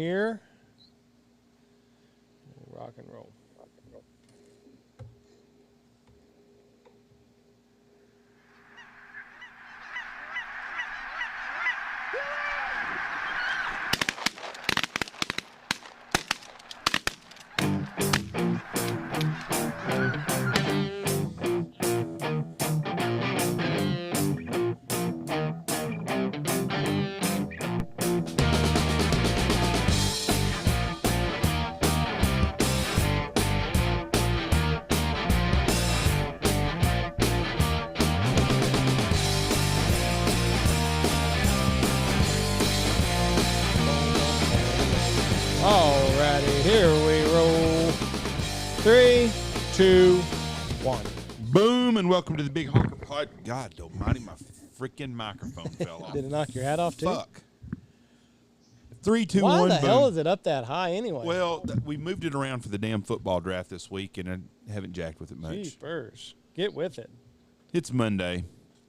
Here. Rock and roll. Alrighty, here we roll. 3, 2, 1. Boom, and welcome to the Big Honker Pod. God almighty, my freaking microphone fell off. Did it knock your hat off, too? Fuck. 3, 2, Why 1, the boom. hell is it up that high anyway? Well, we moved it around for the damn football draft this week, and I haven't jacked with it much. Jeepers. Get with it. It's Monday.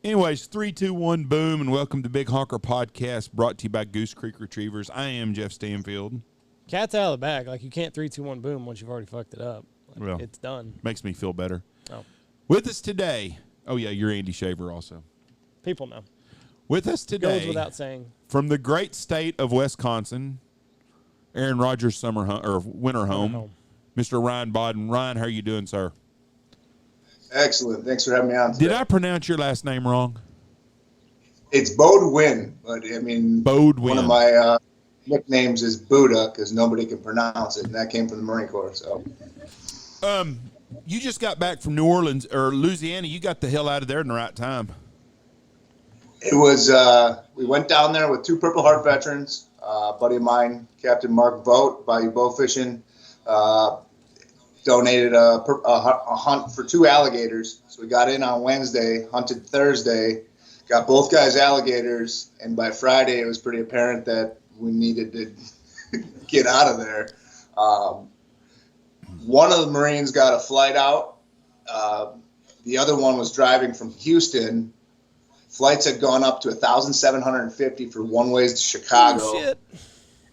Anyways, 3, 2, 1, boom, and welcome to Big Honker Podcast, brought to you by Goose Creek Retrievers. I am Jeff Stanfield. Cat's out of the bag. Like, you can't 3, 2, 1, boom once you've already fucked it up. Like, Well, it's done. Makes me feel better. Oh. With us today, oh yeah, you're Andy Shaver also. People know. With us today, Goes without saying. from the great state of Wisconsin, Aaron Rodgers' summer home, or winter home, Mr. Ryan Baudhuin. Ryan, how are you doing, sir? Excellent. Thanks for having me on today. Did I pronounce your last name wrong? It's Baudhuin, but I mean, Baudhuin. one of my nicknames is Buddha because nobody can pronounce it, and that came from the Marine Corps. So, you just got back from New Orleans or Louisiana. You got the hell out of there in the right time. it was we went down there with 2 Purple Heart veterans, a buddy of mine, Captain Mark Vogt, Bayou Bow Fishing, donated a hunt for 2 alligators. So we got in on Wednesday, hunted Thursday, got both guys alligators, and by Friday it was pretty apparent that we needed to get out of there. One of the Marines got a flight out. The other one was driving from Houston. Flights had gone up to 1,750 for one-ways to Chicago. Oh,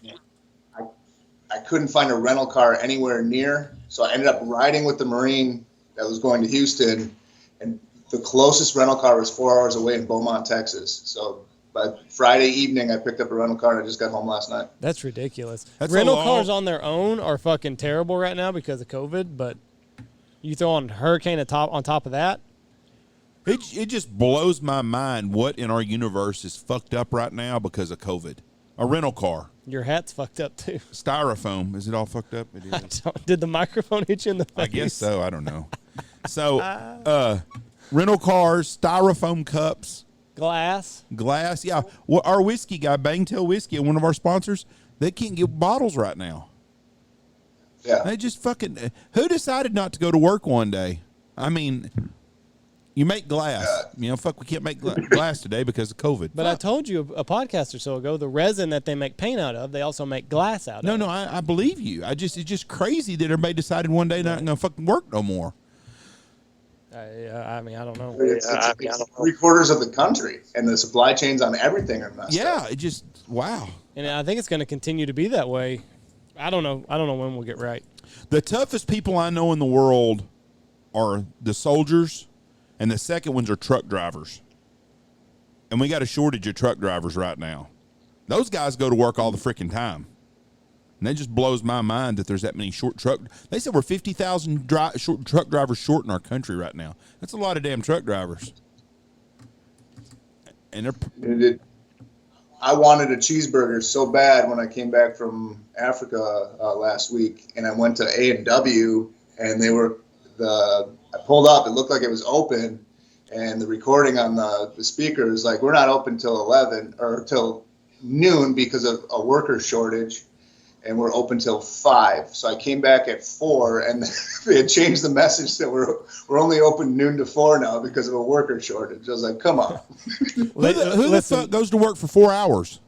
shit. I couldn't find a rental car anywhere near, so I ended up riding with the Marine that was going to Houston, and the closest rental car was 4 hours away in Beaumont, Texas. So by Friday evening, I picked up a rental car and I just got home last night. That's ridiculous. That's Rental cars on their own are fucking terrible right now because of COVID, but you throw on Hurricane on top of that. It just blows my mind what in our universe is fucked up right now because of COVID. A rental car. Your hat's fucked up, too. Styrofoam. Is it all fucked up? It is. Did the microphone hit you in the face? I guess so. I don't know. So, rental cars, styrofoam cups. Glass. Yeah. Well, our whiskey guy, Bangtail Whiskey, one of our sponsors, they can't get bottles right now. Yeah. They just fucking. Who decided not to go to work one day? I mean, you make glass. We can't make glass today because of COVID. But I told you a podcast or so ago, the resin that they make paint out of, they also make glass out of. No, I believe you. It's just crazy that everybody decided one day not going to fucking work no more. I mean, I don't know. It's 3/4 of the country, and the supply chains on everything are messed up. Yeah, it just, wow. And I think it's going to continue to be that way. I don't know when we'll get right. The toughest people I know in the world are the soldiers, and the second ones are truck drivers. And we got a shortage of truck drivers right now. Those guys go to work all the freaking time. And that just blows my mind that there's that many short truck. They said we're 50,000 truck drivers short in our country right now. That's a lot of damn truck drivers. And they're. I wanted a cheeseburger so bad when I came back from Africa last week, and I went to A&W, and I pulled up. It looked like it was open, and the recording on the speaker is like, we're not open till 11 or till noon because of a worker shortage. And we're open till 5. So I came back at 4, and they had changed the message that we're only open noon to 4 now because of a worker shortage. I was like, come on. Who the fuck goes to work for 4 hours?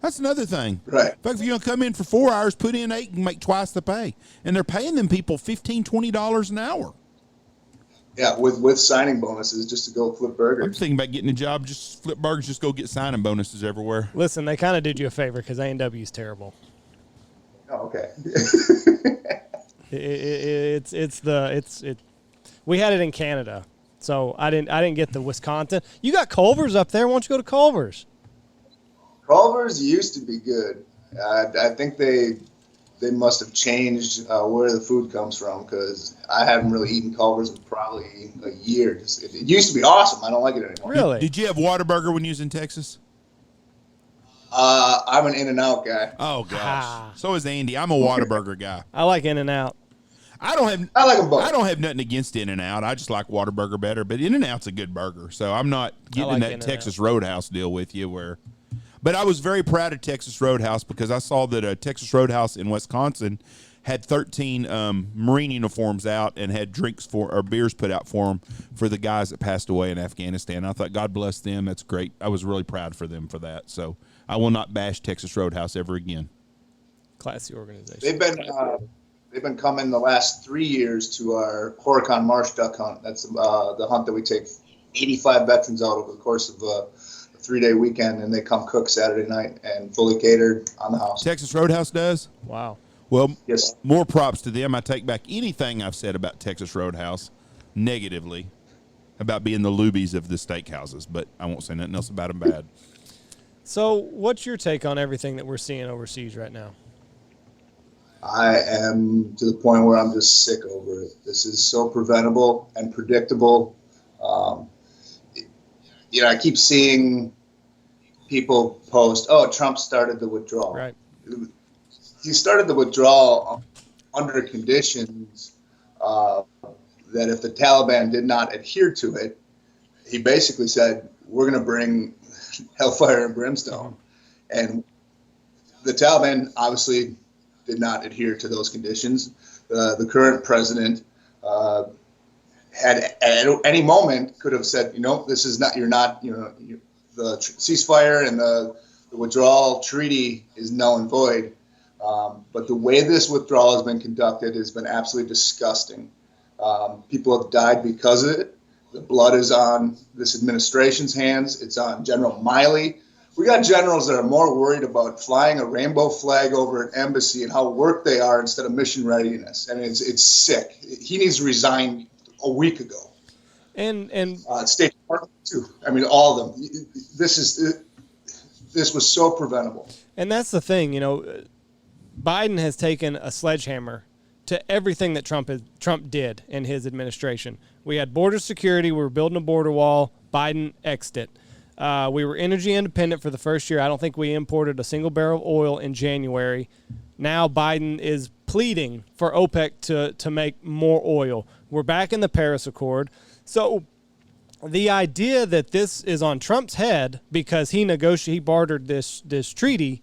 That's another thing. Right. In fact, if you're going to come in for 4 hours, put in 8 and make twice the pay. And they're paying them people $15, $20 an hour. Yeah, with signing bonuses just to go flip burgers. I'm thinking about getting a job, just flip burgers, just go get signing bonuses everywhere. Listen, they kind of did you a favor because A&W is terrible. Oh, okay. We had it in Canada, so I didn't get the Wisconsin. You got Culver's up there. Why don't you go to Culver's? Culver's used to be good. I think they must have changed where the food comes from, because I haven't really eaten Culver's in probably a year. It used to be awesome. I don't like it anymore. Really? Did you have Whataburger when you was in Texas? I'm an In-N-Out guy. Oh gosh. So is Andy. I'm a Whataburger guy. I like In-N-Out. I like them both. I don't have nothing against In-N-Out. I just like Whataburger better. But In-N-Out's a good burger, so I'm not getting in that In-N-Out. Texas Roadhouse deal with you. But I was very proud of Texas Roadhouse, because I saw that Texas Roadhouse in Wisconsin had 13 Marine uniforms out and had beers put out for them for the guys that passed away in Afghanistan. I thought, God bless them. That's great. I was really proud for them for that. So I will not bash Texas Roadhouse ever again. Classy organization. They've been coming the last 3 years to our Horicon Marsh duck hunt. That's the hunt that we take 85 veterans out over the course of a 3-day weekend, and they come cook Saturday night and fully catered on the house. Texas Roadhouse does? Wow. Well, Yes. More props to them. I take back anything I've said about Texas Roadhouse negatively about being the lubies of the steakhouses, but I won't say nothing else about them bad. So what's your take on everything that we're seeing overseas right now? I am to the point where I'm just sick over it. This is so preventable and predictable. I keep seeing people post, "Oh, Trump started the withdrawal." Right. He started the withdrawal under conditions that if the Taliban did not adhere to it, he basically said, "We're going to bring hellfire and brimstone." And the Taliban obviously did not adhere to those conditions. The current president had at any moment could have said, this is not, the ceasefire and the withdrawal treaty is null and void. But the way this withdrawal has been conducted has been absolutely disgusting. People have died because of it. The blood is on this administration's hands. It's on General Miley. We got generals that are more worried about flying a rainbow flag over an embassy and how work they are instead of mission readiness. I mean, it's sick. He needs to resign a week ago. And State Department too. I mean, all of them. This was so preventable. And that's the thing, Biden has taken a sledgehammer to everything that Trump did in his administration. We had border security. We were building a border wall. Biden X'd it. We were energy independent for the first year. I don't think we imported a single barrel of oil in January. Now Biden is pleading for OPEC to make more oil. We're back in the Paris Accord. So the idea that this is on Trump's head because he bartered this treaty,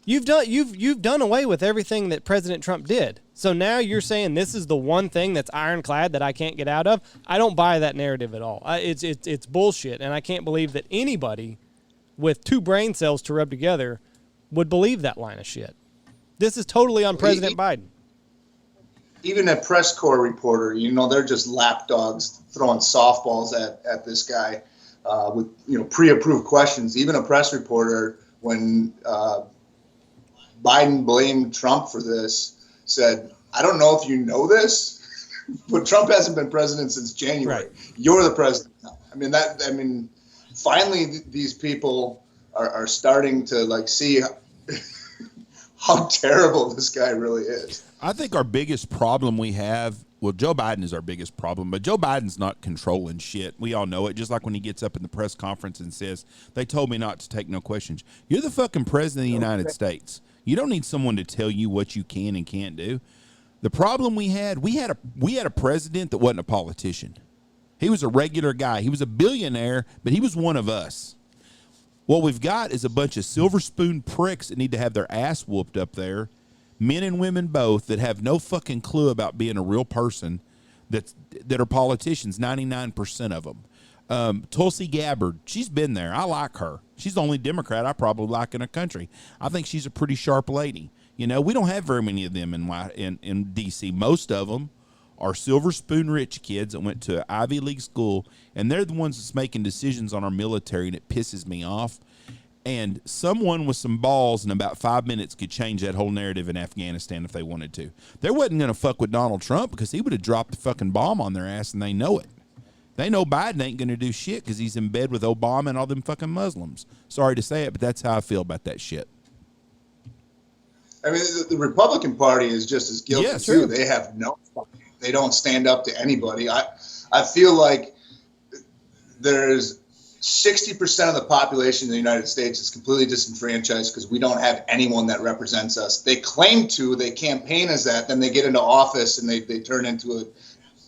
you've done away with everything that President Trump did. So now you're saying this is the one thing that's ironclad that I can't get out of? I don't buy that narrative at all. It's bullshit, and I can't believe that anybody with two brain cells to rub together would believe that line of shit. This is totally on President Biden. Even a press corps reporter, they're just lapdogs throwing softballs at this guy with pre-approved questions. Even a press reporter, when Biden blamed Trump for this, said, "I don't know if you know this, but Trump hasn't been president since January. Right. You're the president now." Finally, these people are starting to see how terrible this guy really is. I think our biggest problem we have, Joe Biden is our biggest problem, but Joe Biden's not controlling shit. We all know it. Just like when he gets up in the press conference and says, "They told me not to take no questions." You're the fucking president of the United States. You don't need someone to tell you what you can and can't do. The problem we had a president that wasn't a politician. He was a regular guy. He was a billionaire, but he was one of us. What we've got is a bunch of silver spoon pricks that need to have their ass whooped up there, men and women both, that have no fucking clue about being a real person, that are politicians, 99% of them. Tulsi Gabbard, she's been there. I like her. She's the only Democrat I probably like in the country. I think she's a pretty sharp lady. We don't have very many of them in D.C. Most of them are silver spoon rich kids that went to an Ivy League school, and they're the ones that's making decisions on our military, and it pisses me off. And someone with some balls in about 5 minutes could change that whole narrative in Afghanistan if they wanted to. They wasn't going to fuck with Donald Trump because he would have dropped the fucking bomb on their ass, and they know it. They know Biden ain't going to do shit because he's in bed with Obama and all them fucking Muslims. Sorry to say it, but that's how I feel about that shit. I mean, the Republican Party is just as guilty too. They have they don't stand up to anybody. I feel like there's 60% of the population in the United States is completely disenfranchised because we don't have anyone that represents us. They claim to, they campaign as that, then they get into office and they turn into an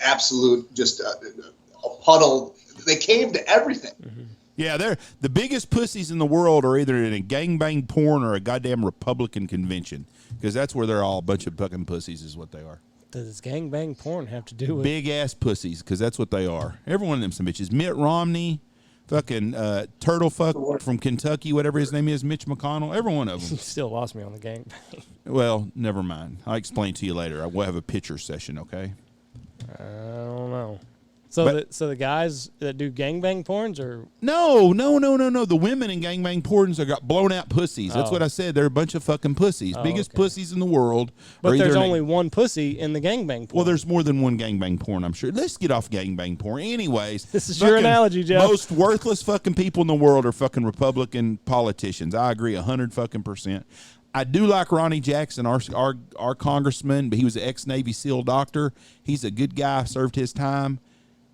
absolute just a puddle. They cave to everything. Mm-hmm. Yeah, they're the biggest pussies in the world are either in a gangbang porn or a goddamn Republican convention because that's where they're all a bunch of fucking pussies is what they are. Does gangbang porn have to do with big ass pussies? Because that's what they are. Every one of them some bitches. Mitt Romney, fucking turtle fuck from Kentucky, whatever his name is, Mitch McConnell. Every one of them. You still lost me on the gangbang. Well, never mind. I'll explain to you later. I will have a picture session. Okay. I don't know. So, the guys that do gangbang porns are no. The women in gangbang porns are got blown out pussies. That's what I said. They're a bunch of fucking pussies. Biggest pussies in the world. But there's only one pussy in the gangbang porn. Well, there's more than one gangbang porn, I'm sure. Let's get off gangbang porn. Anyways, this is your analogy, Jeff. Most worthless fucking people in the world are fucking Republican politicians. I agree 100%. I do like Ronnie Jackson, our congressman, but he was an ex-Navy SEAL doctor. He's a good guy. Served his time.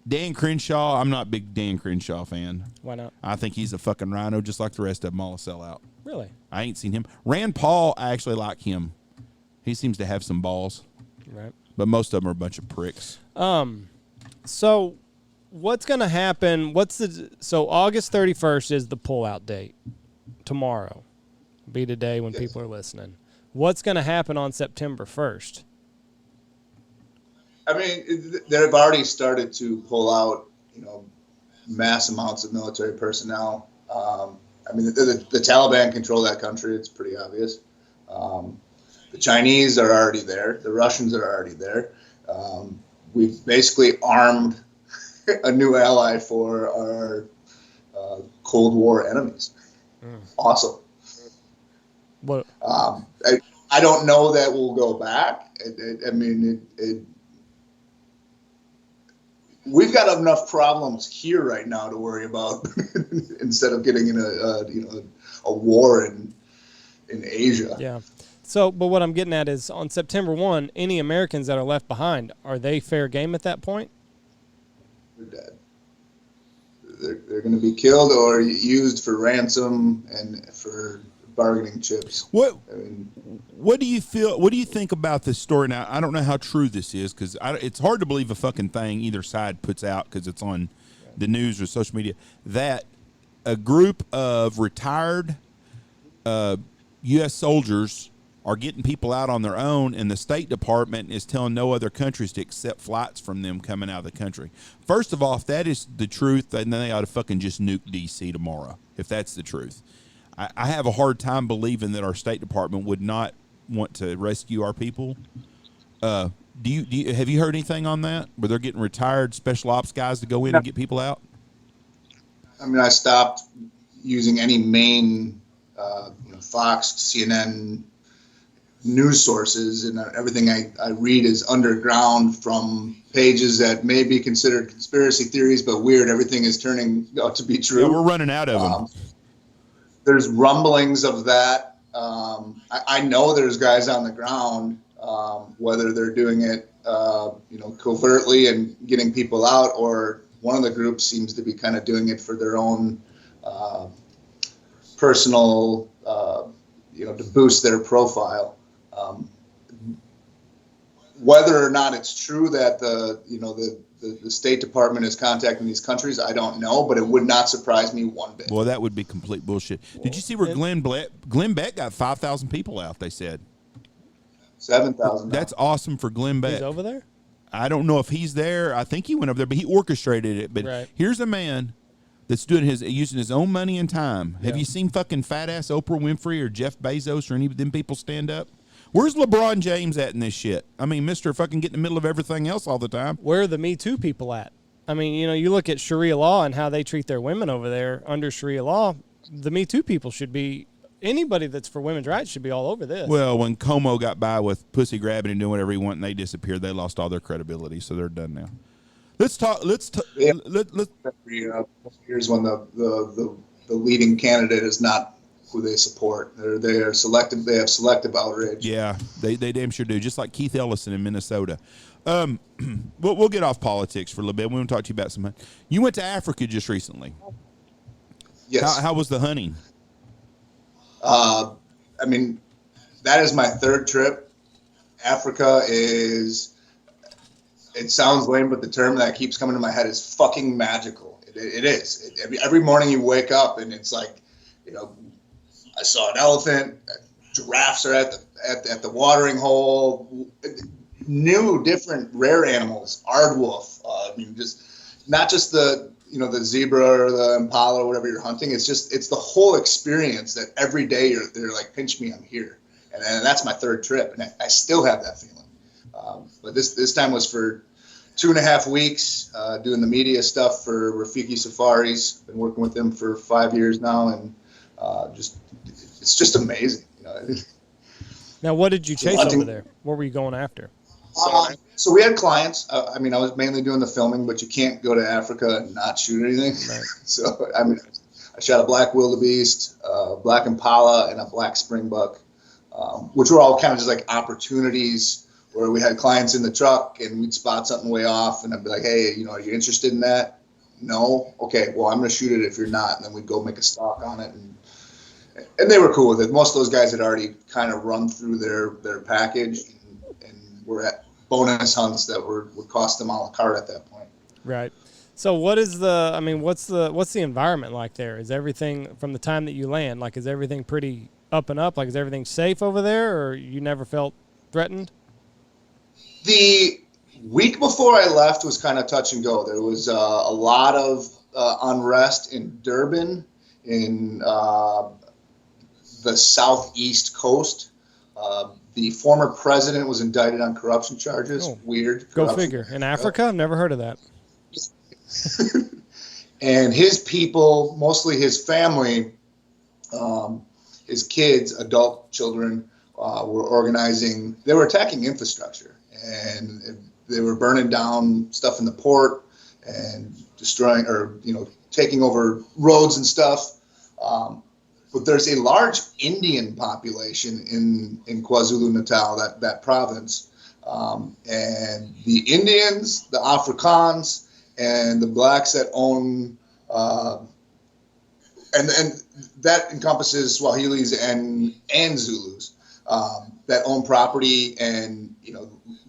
Dan Crenshaw, I'm not a big Dan Crenshaw fan. Why not? I think he's a fucking rhino, just like the rest of them all a sellout. Really? I ain't seen him. Rand Paul, I actually like him. He seems to have some balls. Right. But most of them are a bunch of pricks. So what's going to happen? So August 31st is the pullout date. Tomorrow. Be the day when people are listening. What's going to happen on September 1st? I mean, they've already started to pull out, mass amounts of military personnel. I mean, the Taliban control that country. It's pretty obvious. The Chinese are already there. The Russians are already there. We've basically armed a new ally for our Cold War enemies. Awesome. What? I don't know that we'll go back. We've got enough problems here right now to worry about instead of getting in a war in Asia. Yeah. So, but what I'm getting at is on September 1, any Americans that are left behind, are they fair game at that point? They're dead. They're going to be killed or used for ransom and for bargaining chips. What do you feel? What do you think about this story? Now, I don't know how true this is because it's hard to believe a fucking thing either side puts out because it's on the news or social media that a group of retired U.S. soldiers are getting people out on their own, and the State Department is telling no other countries to accept flights from them coming out of the country. First of all, if that is the truth, then they ought to fucking just nuke D.C. tomorrow, if that's the truth. I have a hard time believing that our State Department would not want to rescue our people. Have you heard anything on that, where they're getting retired special ops guys to go in and get people out? I mean, I stopped using any main Fox, CNN news sources, and everything I read is underground from pages that may be considered conspiracy theories, but weird. Everything is turning out to be true. Yeah, we're running out of them. There's rumblings of that. I know there's guys on the ground, whether they're doing it, covertly and getting people out, or one of the groups seems to be kind of doing it for their own personal, to boost their profile. Whether or not it's true that the State Department is contacting these countries, I don't know, but it would not surprise me one bit. Well, that would be complete bullshit. Did you see where Glenn Beck got 5,000 people out, they said? 7,000. That's awesome for Glenn Beck. He's over there? I don't know if he's there. I think he went over there, but he orchestrated it. But Here's a man that's using his own money and time. Have you seen fucking fat-ass Oprah Winfrey or Jeff Bezos or any of them people stand up? Where's LeBron James at in this shit? I mean, Mr. fucking get in the middle of everything else all the time. Where are the Me Too people at? I mean, you look at Sharia law and how they treat their women over there under Sharia law. the Me Too people should be, anybody that's for women's rights should be all over this. Well, when Como got by with pussy grabbing and doing whatever he wanted and they disappeared, they lost all their credibility, so they're done now. Let's talk. Yeah. Here's when the leading candidate is not who they support. They are selective. They have selective outrage. Yeah, they damn sure do. Just like Keith Ellison in Minnesota. We'll get off politics for a little bit. We want to talk to you about some. You went to Africa just recently. Yes. How was the hunting? I mean, that is my third trip. Africa is. It sounds lame, but the term that keeps coming to my head is fucking magical. It is. Every morning you wake up and it's like, I saw an elephant. Giraffes are at the watering hole. New, different, rare animals. Aardwolf. Just not just the the zebra or the impala or whatever you're hunting. It's the whole experience that every day they're like, pinch me, I'm here, and that's my third trip, and I still have that feeling. But this time was for 2.5 weeks, doing the media stuff for Rafiki Safaris. Been working with them for 5 years now, and it's just amazing. Now, what did you chase over there? What were you going after? So we had clients. I was mainly doing the filming, but you can't go to Africa and not shoot anything. Right. So I shot a black wildebeest, black impala, and a black springbuck, which were all kind of just like opportunities where we had clients in the truck and we'd spot something way off, and I'd be like, hey, are you interested in that? No? Okay, well, I'm going to shoot it if you're not. And then we'd go make a stock on it. And they were cool with it. Most of those guys had already kind of run through their package and were at bonus hunts that would cost them a la carte at that point. Right. So what's the environment like there? Is everything from the time that you land, is everything pretty up and up? Is everything safe over there, or you never felt threatened? The week before I left was kind of touch and go. There was a lot of unrest in Durban, in the southeast coast. The former president was indicted on corruption charges. Oh, weird. Go figure. In Africa? I've never heard of that. And his people, mostly his family, his kids, adult children, were organizing. They were attacking infrastructure, and they were burning down stuff in the port and destroying or taking over roads and stuff. But there's a large Indian population in KwaZulu-Natal, that province. And the Indians, the Afrikaans, and the blacks that own, and that encompasses Swahilis and Zulus, that own property and,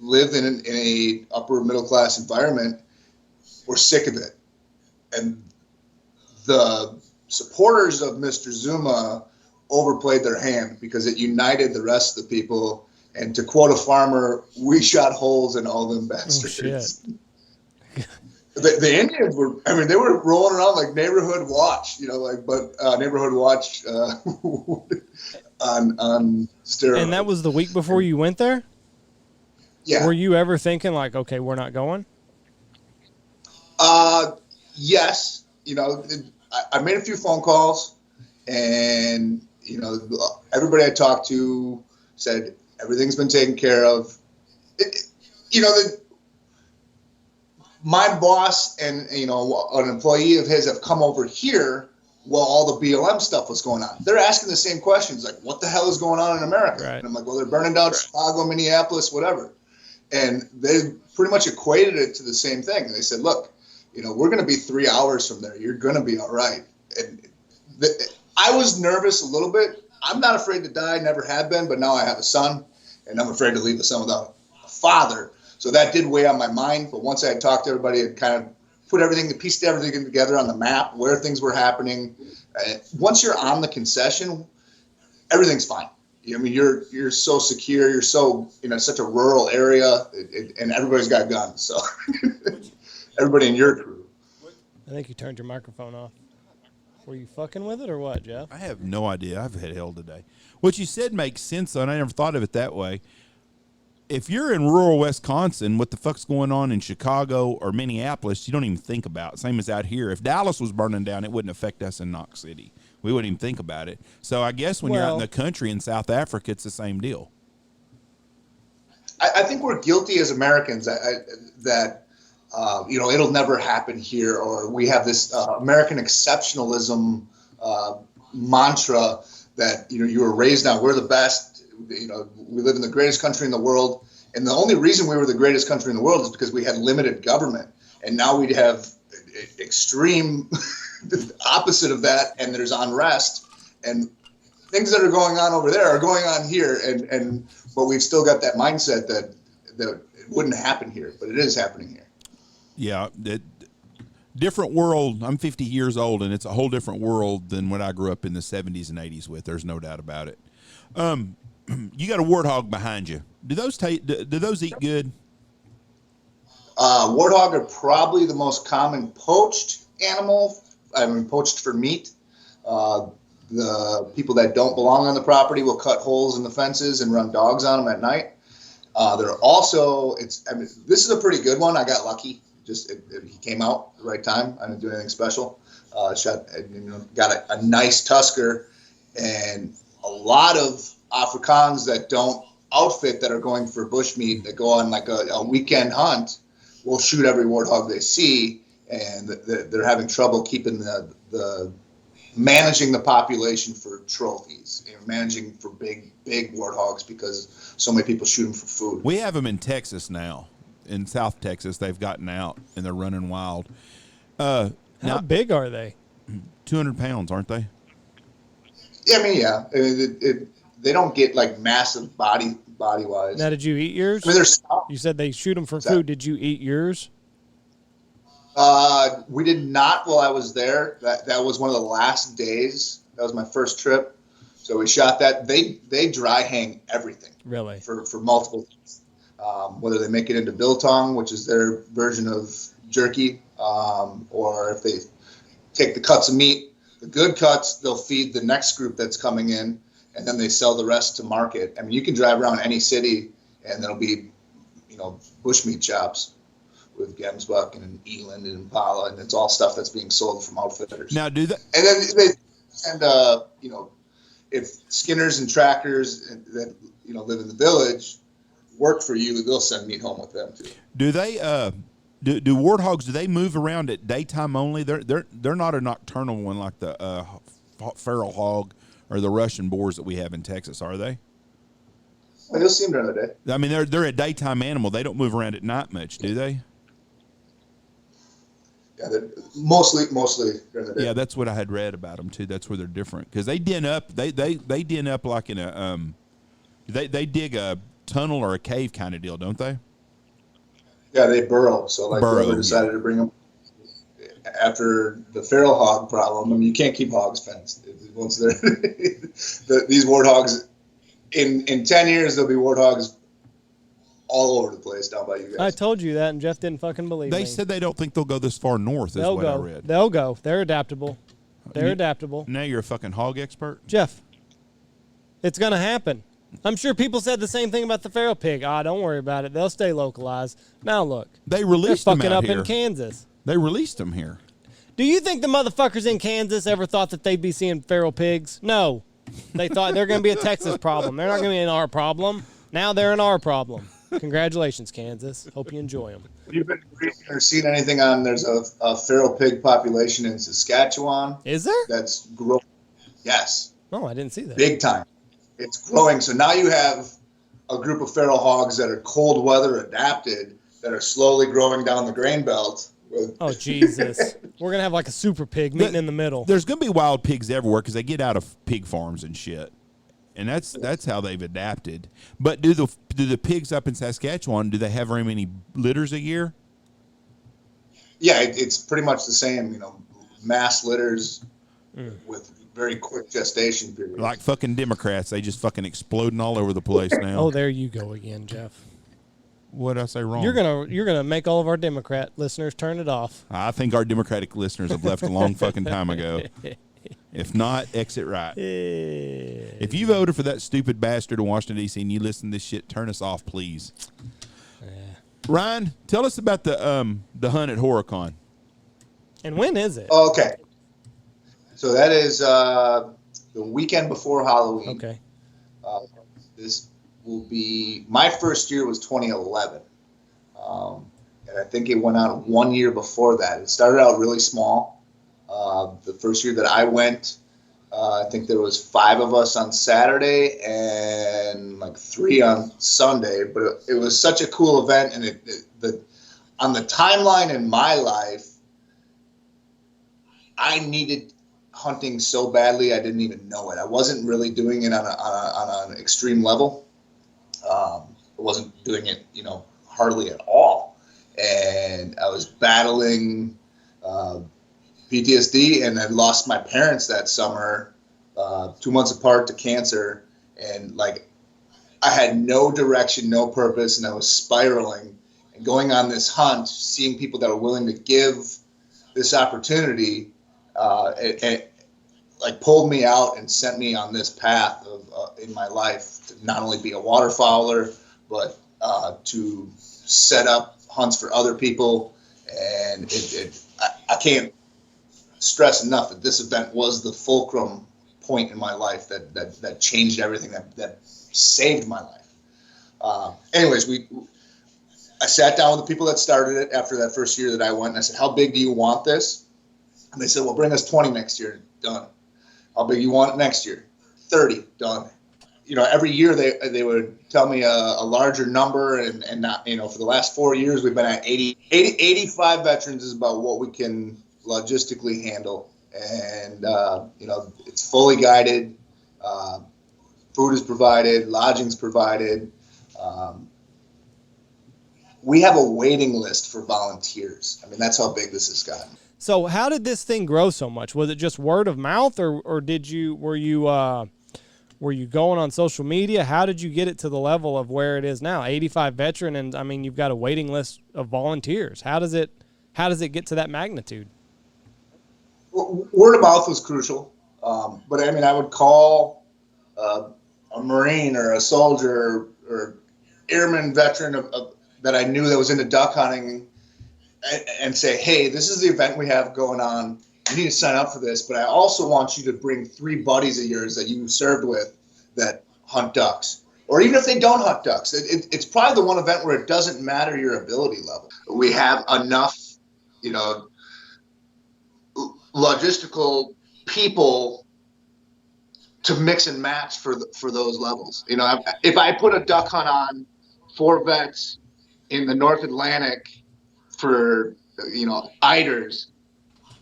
live in a upper middle class environment, were sick of it. And the supporters of Mr. Zuma overplayed their hand because it united the rest of the people. And to quote a farmer, we shot holes in all them bastards. Oh, the Indians were, they were rolling around like Neighborhood Watch, Neighborhood Watch on steroids. And that was the week before you went there? Yeah. Were you ever thinking okay, we're not going? Yes. I made a few phone calls, and everybody I talked to said everything's been taken care of. My boss and an employee of his have come over here while all the BLM stuff was going on. They're asking the same questions, like, what the hell is going on in America? Right. And I'm like, well, they're burning down Chicago, Minneapolis, whatever. And they pretty much equated it to the same thing. And they said, look, we're going to be 3 hours from there. You're going to be all right. And I was nervous a little bit. I'm not afraid to die, never have been, but now I have a son, and I'm afraid to leave the son without a father. So that did weigh on my mind. But once I had talked to everybody, it kind of pieced everything together on the map, where things were happening. Once you're on the concession, everything's fine. You're so secure. You're so such a rural area, and everybody's got guns. So everybody in your crew. I think you turned your microphone off. Were you fucking with it or what, Jeff? I have no idea. I've had hell today. What you said makes sense, though, and I never thought of it that way. If you're in rural Wisconsin, what the fuck's going on in Chicago or Minneapolis, you don't even think about. Same as out here. If Dallas was burning down, it wouldn't affect us in Knox City. We wouldn't even think about it. So I guess when you're out in Well- the country in South Africa, it's the same deal. I think we're guilty as Americans that it'll never happen here, or we have this American exceptionalism mantra that you were raised on. We're the best. We live in the greatest country in the world, and the only reason we were the greatest country in the world is because we had limited government, and now we have extreme opposit of that, and there's unrest and things that are going on over there are going on here, but we've still got that mindset that it wouldn't happen here, but it is happening here. Yeah, different world. I'm 50 years old, and it's a whole different world than what I grew up in the 70s and 80s with. There's no doubt about it. You got a warthog behind you. Do those eat good? Warthog are probably the most common poached animal. Poached for meat. The people that don't belong on the property will cut holes in the fences and run dogs on them at night. They're also, this is a pretty good one. I got lucky. He came out at the right time. I didn't do anything special. Got a nice tusker, and a lot of Afrikaans that don't outfit, that are going for bushmeat, that go on like a weekend hunt, will shoot every warthog they see, and they're having trouble keeping the managing the population for trophies, managing for big warthogs, because so many people shoot them for food. We have them in Texas now. In South Texas, they've gotten out and they're running wild. How big are they? 200 pounds, aren't they? Yeah. They don't get like massive body wise. Now, did you eat yours? They're small. You said they shoot them for food. Did you eat yours? We did not while I was there. That was one of the last days. That was my first trip. So we shot that. They dry hang everything. Really? For multiple days. Whether they make it into biltong, which is their version of jerky, or if they take the cuts of meat, the good cuts, they'll feed the next group that's coming in, and then they sell the rest to market. You can drive around any city, and there'll be, bushmeat shops with Gemsbuck and Eland and Impala, and it's all stuff that's being sold from outfitters. Now, do that? And then if Skinners and Trackers that live in the village work for you, they'll send meat home with them too. Do they? Do warthogs? Do they move around at daytime only? They're not a nocturnal one like the feral hog or the Russian boars that we have in Texas, are they? You'll see them during the day. They're a daytime animal. They don't move around at night much, do they? Yeah, they're mostly during the day. Yeah, that's what I had read about them too. That's where they're different, because they den up. They den up like in a They dig a tunnel or a cave kind of deal, don't they? Yeah, they burrow. So whoever decided to bring them after the feral hog problem. You can't keep hogs fenced. Once they're these warthogs, in 10 years there'll be warthogs all over the place down by you guys. I told you that, and Jeff didn't fucking believe me. They said they don't think they'll go this far north. I read. They'll go. They're adaptable. Adaptable. Now you're a fucking hog expert, Jeff. It's gonna happen. I'm sure people said the same thing about the feral pig. Don't worry about it. They'll stay localized. Now look, they released they're them fucking out up here. in Kansas. They released them here. Do you think the motherfuckers in Kansas ever thought that they'd be seeing feral pigs? No. They thought they're going to be a Texas problem. They're not going to be an our problem. Now they're an our problem. Congratulations, Kansas. Hope you enjoy them. You've been reading or seen anything on? There's a feral pig population in Saskatchewan. Is there? That's growing. Yes. Oh, I didn't see that. Big time. It's growing. So now you have a group of feral hogs that are cold weather adapted that are slowly growing down the grain belt. Oh, Jesus. We're going to have like a super pig meeting in the middle. There's going to be wild pigs everywhere because they get out of pig farms and shit. And that's how they've adapted. But do the pigs up in Saskatchewan, do they have very many litters a year? Yeah, it's pretty much the same, mass litters with very quick gestation periods. Like fucking Democrats. They just fucking exploding all over the place now. Oh, there you go again, Jeff. What did I say wrong? You're gonna make all of our Democrat listeners turn it off. I think our Democratic listeners have left a long fucking time ago. If not, exit right. If you voted for that stupid bastard in Washington, D.C. and you listen to this shit, turn us off, please. Ryan, tell us about the hunt at Horicon. And when is it? Okay. So that is the weekend before Halloween. Okay. This will be, my first year was 2011. And I think it went on 1 year before that. It started out really small. The first year that I went, I think there was 5 of us on Saturday and like 3 on Sunday. But it was such a cool event, and on the timeline in my life, I needed hunting so badly I didn't even know it. I wasn't really doing it on an extreme level. I wasn't doing it, hardly at all. And I was battling PTSD, and I lost my parents that summer, 2 months apart, to cancer. And like, I had no direction, no purpose, and I was spiraling. And going on this hunt, seeing people that were willing to give this opportunity, it like pulled me out and sent me on this path of in my life to not only be a waterfowler, but to set up hunts for other people. And I can't stress enough that this event was the fulcrum point in my life that changed everything, that saved my life. Anyways, I sat down with the people that started it after that first year that I went, and I said, how big do you want this? And they said, well, bring us 20 next year. Done. How big you want it next year? 30. Done. Every year they would tell me a larger number, and not, for the last 4 years, we've been at 85 veterans is about what we can logistically handle. And, it's fully guided. Food is provided. Lodging's provided. We have a waiting list for volunteers. I mean, that's how big this has gotten. So how did this thing grow so much? Was it just word of mouth, or were you going on social media? How did you get it to the level of where it is now? 85 veteran, and I mean, you've got a waiting list of volunteers. How does it get to that magnitude? Word of mouth was crucial. But I mean, I would call a Marine or a soldier or airman veteran that I knew that was into duck hunting and say, hey, this is the event we have going on. You need to sign up for this, but I also want you to bring 3 buddies of yours that you served with that hunt ducks. Or even if they don't hunt ducks, it's probably the one event where it doesn't matter your ability level. We have enough, logistical people to mix and match for those levels. If I put a duck hunt on 4 vets in the North Atlantic for, eiders,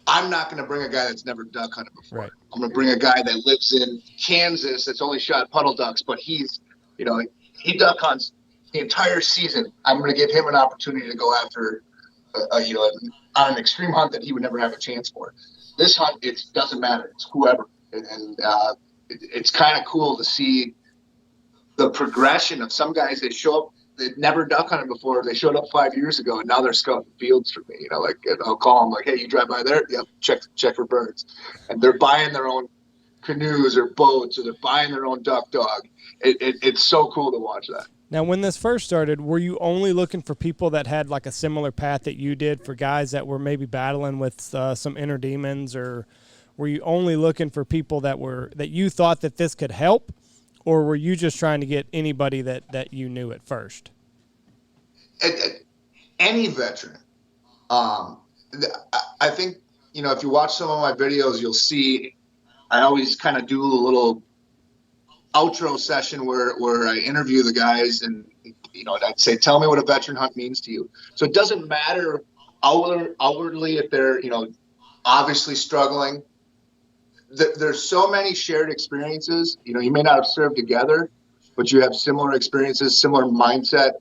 I'm not going to bring a guy that's never duck hunted before. Right. I'm going to bring a guy that lives in Kansas that's only shot puddle ducks, but he's, he duck hunts the entire season. I'm going to give him an opportunity to go after, on an extreme hunt that he would never have a chance for. This hunt, it doesn't matter. It's whoever. And it's kind of cool to see the progression of some guys that show up. They'd never duck hunted before. They showed up 5 years ago, and now they're scouting fields for me. I'll call them like, hey, you drive by there? Yep, check for birds. And they're buying their own canoes or boats, or they're buying their own duck dog. It's so cool to watch that. Now, when this first started, were you only looking for people that had like a similar path that you did, for guys that were maybe battling with some inner demons, or were you only looking for people that you thought that this could help? Or were you just trying to get anybody that you knew at first? Any veteran. I think, if you watch some of my videos, you'll see I always kind of do a little outro session where I interview the guys, and, I'd say, tell me what a veteran hunt means to you. So it doesn't matter outwardly if they're, obviously struggling. There's so many shared experiences. You may not have served together, but you have similar experiences, similar mindset.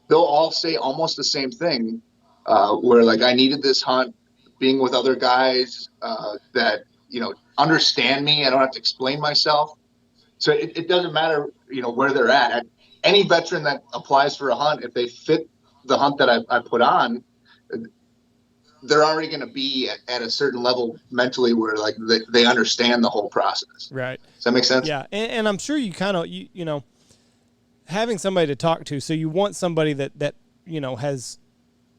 They'll all say almost the same thing, where like, I needed this hunt, being with other guys that, understand me. I don't have to explain myself. So it doesn't matter, where they're at. Any veteran that applies for a hunt, if they fit the hunt that I put on, they're already going to be at a certain level mentally where like they understand the whole process. Right. Does that make sense? Yeah. And I'm sure you kind of, having somebody to talk to. So you want somebody that has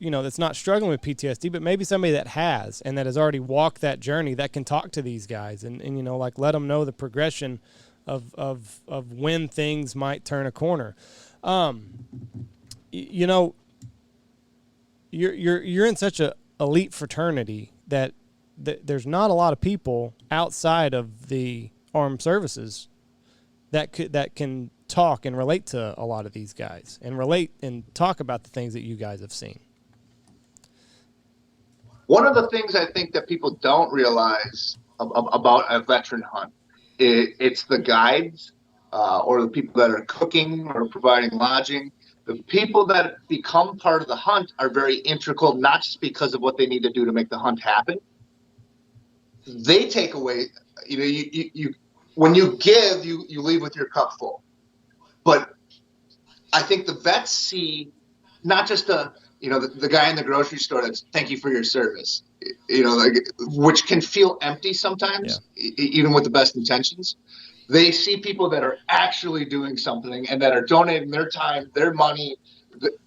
that's not struggling with PTSD, but maybe somebody that has and that has already walked that journey that can talk to these guys and like let them know the progression of when things might turn a corner. You're in such a elite fraternity that there's not a lot of people outside of the armed services that can talk and relate to a lot of these guys and relate and talk about the things that you guys have seen. One of the things I think that people don't realize about a veteran hunt, it's the guides or the people that are cooking or providing lodging. The people that become part of the hunt are very integral, not just because of what they need to do to make the hunt happen. They take away, you when you give, you leave with your cup full. But I think the vets see not just the guy in the grocery store that's thank you for your service, which can feel empty sometimes, even with the best intentions. They see people that are actually doing something and that are donating their time, their money,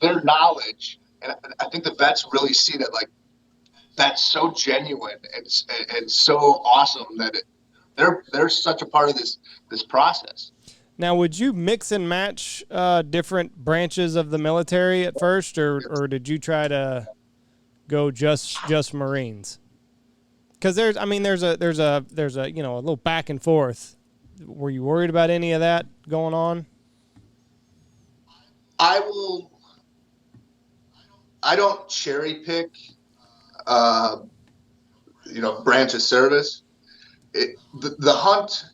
their knowledge. And I think the vets really see that, like, that's so genuine and so awesome that they're such a part of this process. Now, would you mix and match different branches of the military at first, or did you try to go just Marines? Because there's a little back and forth. Were you worried about any of that going on? I don't cherry pick, branch of service. The hunt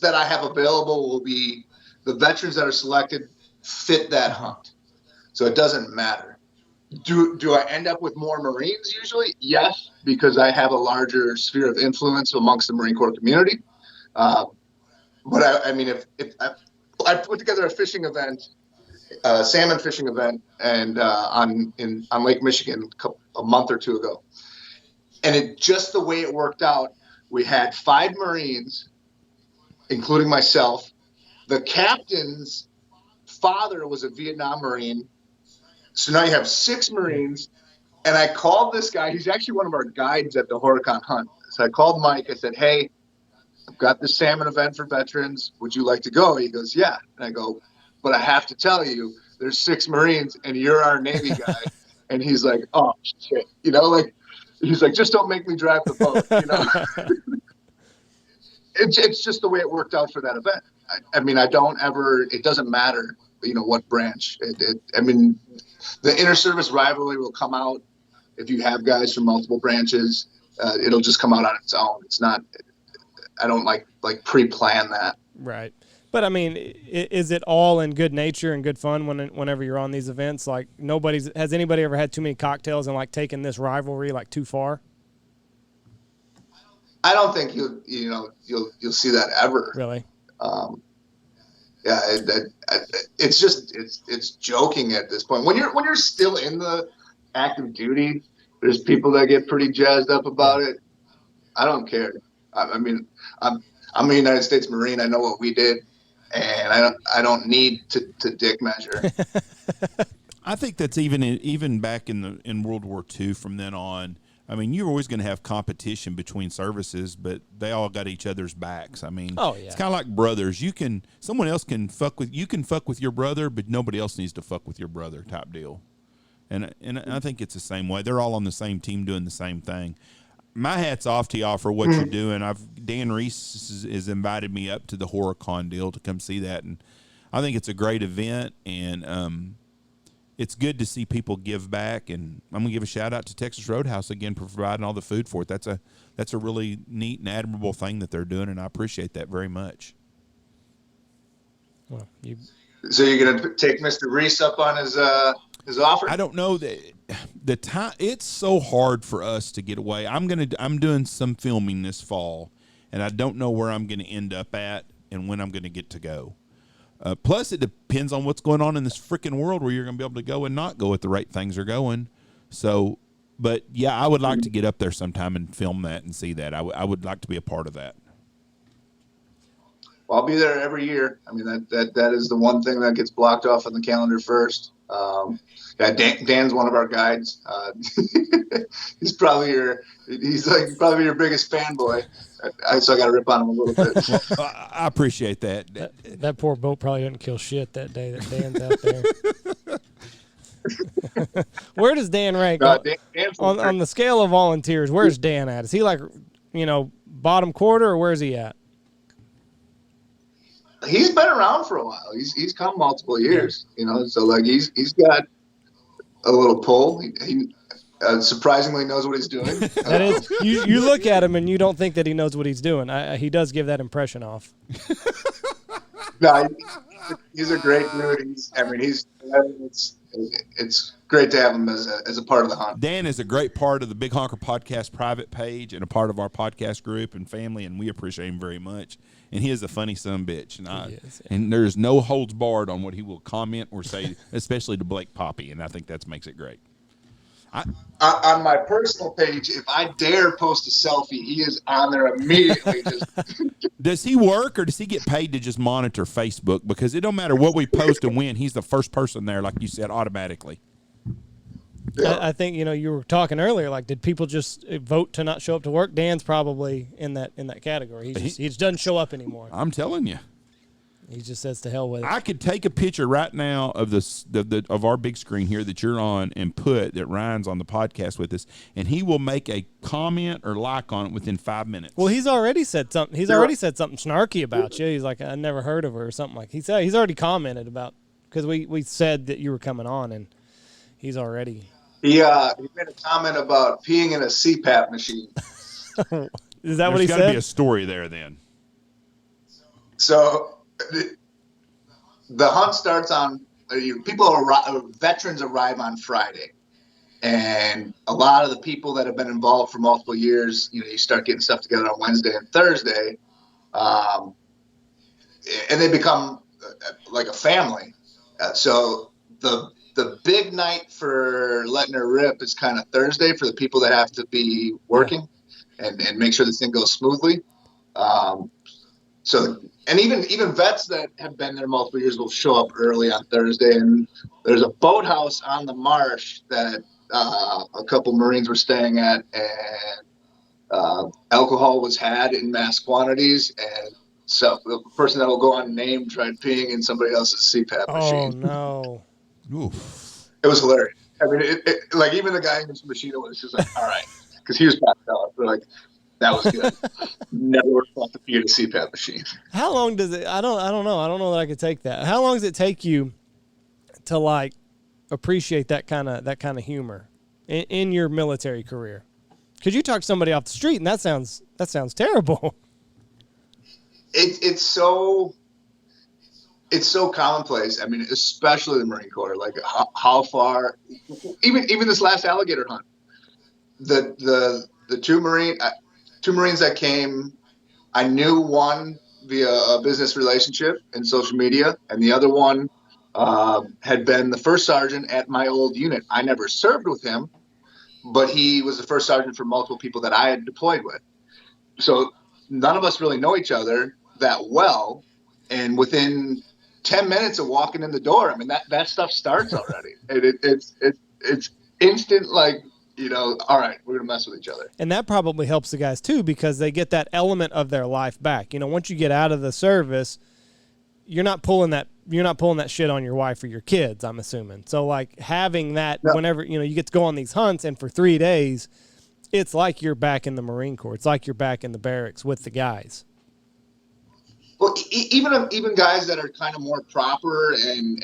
that I have available will be the veterans that are selected fit that hunt. So it doesn't matter. Do I end up with more Marines usually? Yes, because I have a larger sphere of influence amongst the Marine Corps community. But if I put together a fishing event, salmon fishing event, and on Lake Michigan a month or two ago, and just the way it worked out, we had 5 Marines, including myself. The captain's father was a Vietnam Marine. So now you have 6 Marines. And I called this guy. He's actually one of our guides at the Horicon Hunt. So I called Mike. I said, hey, I've got this salmon event for veterans. Would you like to go? He goes, yeah. And I go, but I have to tell you, there's 6 Marines and you're our Navy guy. And he's like, oh, shit. He's like, just don't make me drive the boat. It's just the way it worked out for that event. It doesn't matter, what branch. The inter-service rivalry will come out if you have guys from multiple branches. It'll just come out on its own. It's not, I don't like pre-plan that. Right. But is it all in good nature and good fun whenever you're on these events? Like has anybody ever had too many cocktails and taken this rivalry too far? I don't think you'll see that ever. Really? It's joking at this point. When you're still in the active duty, there's people that get pretty jazzed up about it. I don't care. I'm a United States Marine. I know what we did, and I don't need to dick measure. I think that's even back in World War II. From then on, you're always going to have competition between services, but they all got each other's backs. It's kind of like brothers. Someone else can fuck with your brother, but nobody else needs to fuck with your brother type deal. And I think it's the same way. They're all on the same team doing the same thing. My hat's off to y'all for what you're doing. Dan Reese has invited me up to the Horicon deal to come see that, and I think it's a great event, and it's good to see people give back. And I'm gonna give a shout out to Texas Roadhouse again for providing all the food for it. That's a really neat and admirable thing that they're doing, and I appreciate that very much. Well, So you're gonna take Mr. Reese up on his offer? I don't know the time. It's so hard for us to get away. I'm doing some filming this fall, and I don't know where I'm gonna end up at and when I'm gonna get to go. Plus, it depends on what's going on in this freaking world where you're going to be able to go and not go at the rate things are going. So, but yeah, I would like to get up there sometime and film that and see that. I would like to be a part of that. I'll be there every year. I mean, that is the one thing that gets blocked off on the calendar first. Yeah, Dan's one of our guides. He's probably your biggest fanboy. So I got to rip on him a little bit. Well, I appreciate that. That poor boat probably didn't kill shit that day that Dan's out there. Where does Dan rank on the scale of volunteers? Where's Dan at? Is he like, bottom quarter, or where's he at? He's been around for a while. He's come multiple years, so like he's got a little pull. He surprisingly knows what he's doing. That is, you look at him and you don't think that he knows what he's doing. He does give that impression off. No, he's a great dude. It's great to have him as a part of the hunt. Dan is a great part of the Big Honker Podcast private page and a part of our podcast group and family, and we appreciate him very much. And he is a funny son-bitch. And there's no holds barred on what he will comment or say, especially to Blake Poppy, and I think that makes it great. On my personal page, if I dare post a selfie, he is on there immediately. Does he work, or does he get paid to just monitor Facebook? Because it don't matter what we post and when, he's the first person there, like you said, automatically. Yeah. I think you were talking earlier. Like, did people just vote to not show up to work? Dan's probably in that category. He just doesn't show up anymore. I'm telling you. He just says to hell with it. I could take a picture right now of of our big screen here that you're on and put that Ryan's on the podcast with us, and he will make a comment or like on it within 5 minutes. Well, he's already said something. He's already said something snarky about you. He's like, I never heard of her or something like. He's already commented about, because we said that you were coming on, and he's already. He made a comment about peeing in a CPAP machine. Is that what he said? There's got to be a story there then. So the hunt starts on veterans arrive on Friday, and a lot of the people that have been involved for multiple years, you start getting stuff together on Wednesday and Thursday, and they become like a family. So the big night for letting her rip is kind of Thursday for the people that have to be working and make sure this thing goes smoothly. And even vets that have been there multiple years will show up early on Thursday. And there's a boathouse on the marsh that a couple Marines were staying at, and alcohol was had in mass quantities. And so the person that will go unnamed tried peeing in somebody else's CPAP machine. Oh, no. Oof. It was hilarious. I mean, like even the guy in his machine was just like, all right, because he was passed out. They're like, that was good. Never thought to pee in a CPAP machine. How long does it? I don't know. I don't know that I could take that. How long does it take you to like appreciate that kind of humor in your military career? Because you talk to somebody off the street, and that sounds terrible. It's so commonplace. I mean, especially the Marine Corps. Like how far, even this last alligator hunt, the two Marines that came, I knew one via a business relationship in social media, and the other one had been the first sergeant at my old unit. I never served with him, but he was the first sergeant for multiple people that I had deployed with. So none of us really know each other that well, and within 10 minutes of walking in the door, I mean, that stuff starts already. It's instant, like, all right, we're going to mess with each other. And that probably helps the guys too, because they get that element of their life back. Once you get out of the service, you're not pulling that shit on your wife or your kids, I'm assuming. So like having that whenever, you get to go on these hunts, and for 3 days, it's like you're back in the Marine Corps. It's like you're back in the barracks with the guys. Well, even guys that are kind of more proper and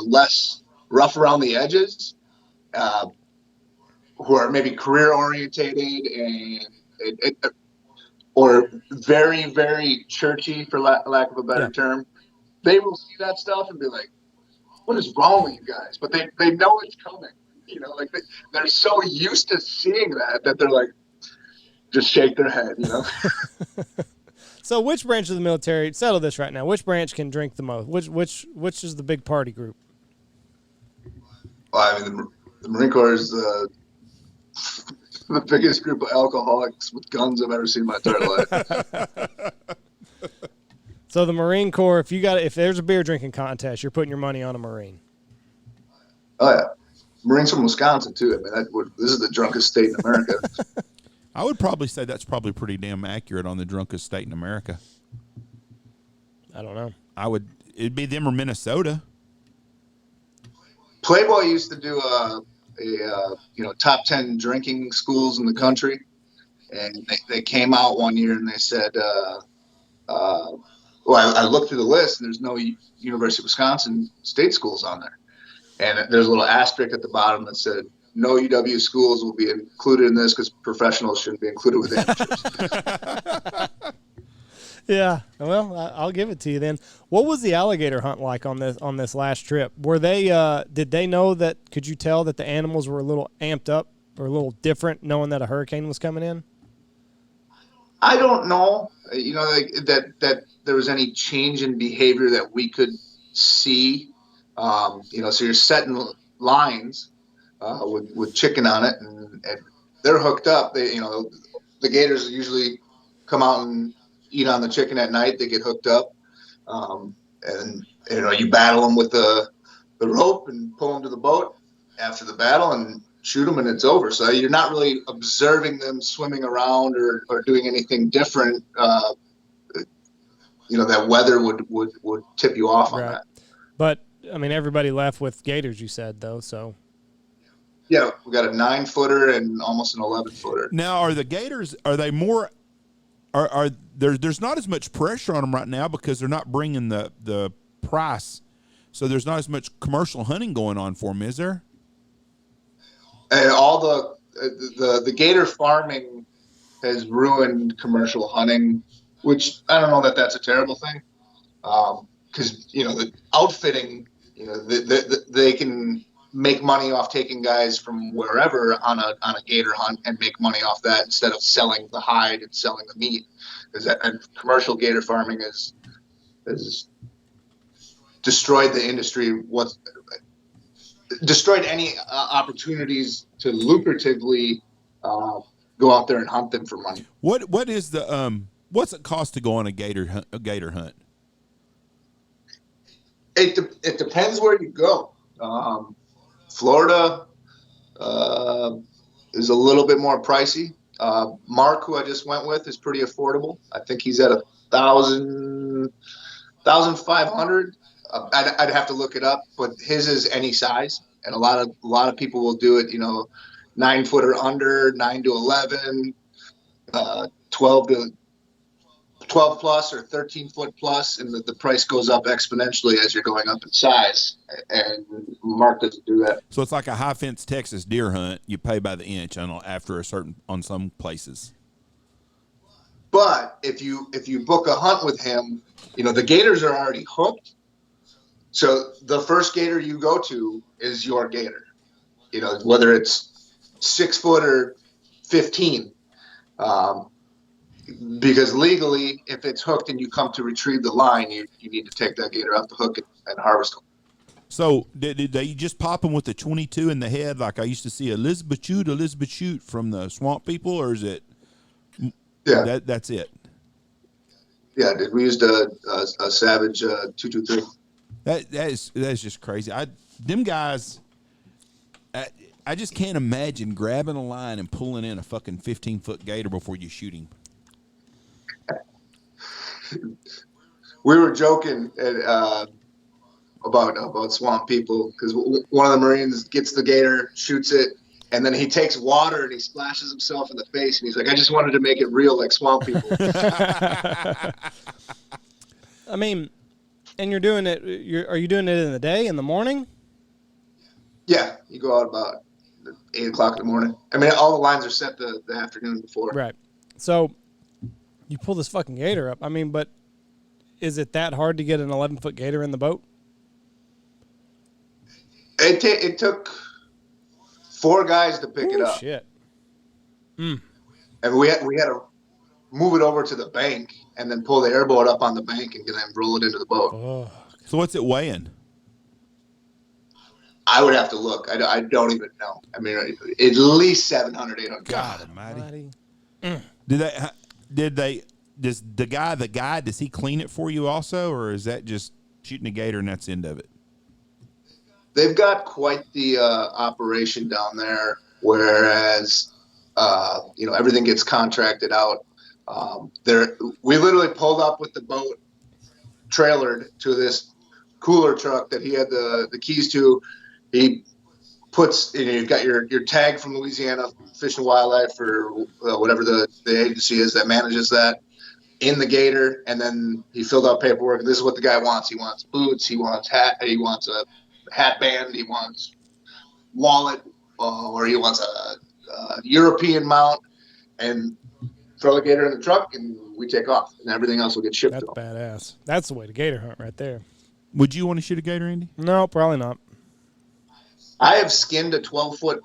less rough around the edges, who are maybe career orientated and or very, very churchy, for lack of a better term, they will see that stuff and be like, "What is wrong with you guys?" But they know it's coming. Like they're so used to seeing that they're like, just shake their head. So which branch of the military, settle this right now, which branch can drink the most? Which is the big party group? Well, I mean, the Marine Corps is the biggest group of alcoholics with guns I've ever seen in my entire life. So the Marine Corps, if there's a beer drinking contest, you're putting your money on a Marine. Oh yeah, Marines from Wisconsin too. I mean, this is the drunkest state in America. I would probably say that's probably pretty damn accurate on the drunkest state in America. I don't know. It'd be them or Minnesota. Playboy used to do a top 10 drinking schools in the country, and they came out one year and they said, well, I looked through the list and there's no University of Wisconsin state schools on there, and there's a little asterisk at the bottom that said no UW schools will be included in this because professionals shouldn't be included with amateurs. Yeah, well, I'll give it to you then. What was the alligator hunt like on this last trip? Were they did they know that? Could you tell that the animals were a little amped up or a little different, knowing that a hurricane was coming in? I don't know, that there was any change in behavior that we could see. So you're setting lines with chicken on it, and they're hooked up. The gators usually come out and eat on the chicken at night. They get hooked up, and you battle them with the rope and pull them to the boat after the battle and shoot them, and it's over. So you're not really observing them swimming around or doing anything different. That weather would tip you off on that. But I mean, everybody left with gators, you said, though. So yeah, we got a 9-footer and almost an 11-footer. Now, are the gators? Are they more? Are there's not as much pressure on them right now because they're not bringing the price, so there's not as much commercial hunting going on for them, is there? And all the gator farming has ruined commercial hunting, which I don't know that that's a terrible thing, because the outfitting, they can make money off taking guys from wherever on a gator hunt and make money off that instead of selling the hide and selling the meat. And commercial gator farming has destroyed the industry. Destroyed any opportunities to lucratively go out there and hunt them for money. What is the what's it cost to go on a gator hunt? It depends where you go. Florida is a little bit more pricey. Mark, who I just went with, is pretty affordable. I think he's at 1,500. I'd have to look it up, but his is any size, and a lot of people will do it. 9-footer under, 9 to 11, 12 plus or 13-foot plus, and the price goes up exponentially as you're going up in size. And Mark doesn't do that. So it's like a high fence Texas deer hunt. You pay by the inch on some places. But if you book a hunt with him, the gators are already hooked. So the first gator you go to is your gator. Whether it's 6 foot or 15. Because legally, if it's hooked and you come to retrieve the line, you need to take that gator off the hook and harvest them. So did they just pop them with the 22 in the head like I used to see Elizabeth shoot from the Swamp People, or is it? Yeah, that's it. Yeah, dude, we used a Savage 223. That is just crazy. Them guys. I just can't imagine grabbing a line and pulling in a fucking 15-foot gator before you shoot him. We were joking about Swamp People because one of the Marines gets the gator, shoots it, and then he takes water and he splashes himself in the face, and he's like, "I just wanted to make it real like Swamp People." I mean, and you're doing it. Are you doing it in the day, in the morning? Yeah, you go out about 8 o'clock in the morning. I mean, all the lines are set the afternoon before. Right. So you pull this fucking gator up. I mean, but is it that hard to get an 11-foot gator in the boat? It took 4 guys to pick it up. Shit. And we had to move it over to the bank and then pull the airboat up on the bank and then roll it into the boat. Oh. So what's it weighing? I would have to look. I don't even know. I mean, at least 700, 800 God pounds. almighty. Did they does the guy, does he clean it for you also, or is that just shooting a gator and that's the end of it? They've got quite the operation down there, whereas everything gets contracted out. We literally pulled up with the boat trailered to this cooler truck that he had the keys to. He puts, you've got your tag from Louisiana Fish and Wildlife, or whatever the agency is that manages that, in the gator, and then he filled out paperwork. This is what the guy wants. He wants boots. He wants he wants a hat band. He wants wallet, or he wants a European mount, and throw the gator in the truck, and we take off, and everything else will get shipped. That's badass. That's the way to gator hunt right there. Would you want to shoot a gator, Andy? No, probably not. I have skinned a 12-foot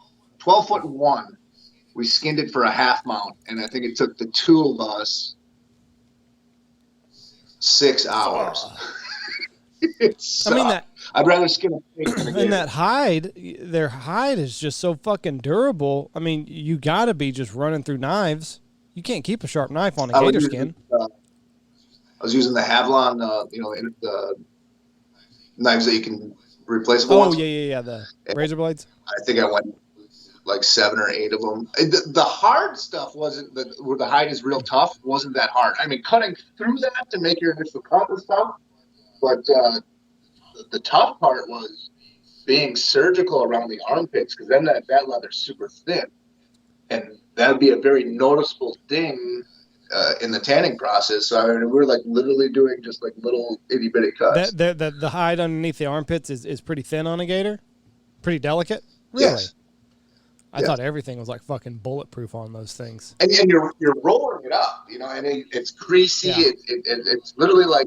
one. We skinned it for a half mount, and I think it took the two of us 6 hours. I mean, that. I'd rather skin a pig than a gator. And that hide, their hide is just so fucking durable. I mean, you got to be just running through knives. You can't keep a sharp knife on a gator skin. I was using the Havlon, the knives that you can replaceable ones. Yeah. The razor blades. I think I went like 7 or 8 of them. The hard stuff wasn't where the hide is real tough. Wasn't that hard? I mean, cutting through that to make your initial cut was tough, but the tough part was being surgical around the armpits, because then that leather's super thin, and that would be a very noticeable thing in the tanning process. So I mean, we were like literally doing just like little itty bitty cuts. The hide underneath the armpits is pretty thin on a gator, pretty delicate. Really? Yes. I thought everything was like fucking bulletproof on those things. And you're rolling it up, and it's greasy. Yeah. It's literally like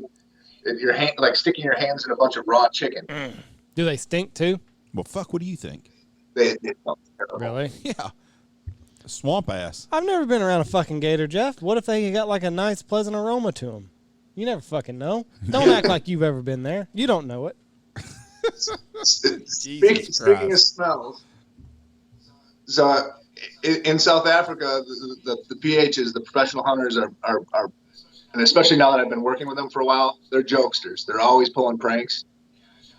your hand, like sticking your hands in a bunch of raw chicken. Do they stink too? Well, fuck. What do you think? They smell terrible. Really? Yeah. Swamp ass. I've never been around a fucking gator, Jeff. What if they got like a nice, pleasant aroma to them? You never fucking know. Don't act like you've ever been there. You don't know it. Speaking of smells, so in South Africa, the PHs, the professional hunters are, and especially now that I've been working with them for a while, they're jokesters. They're always pulling pranks.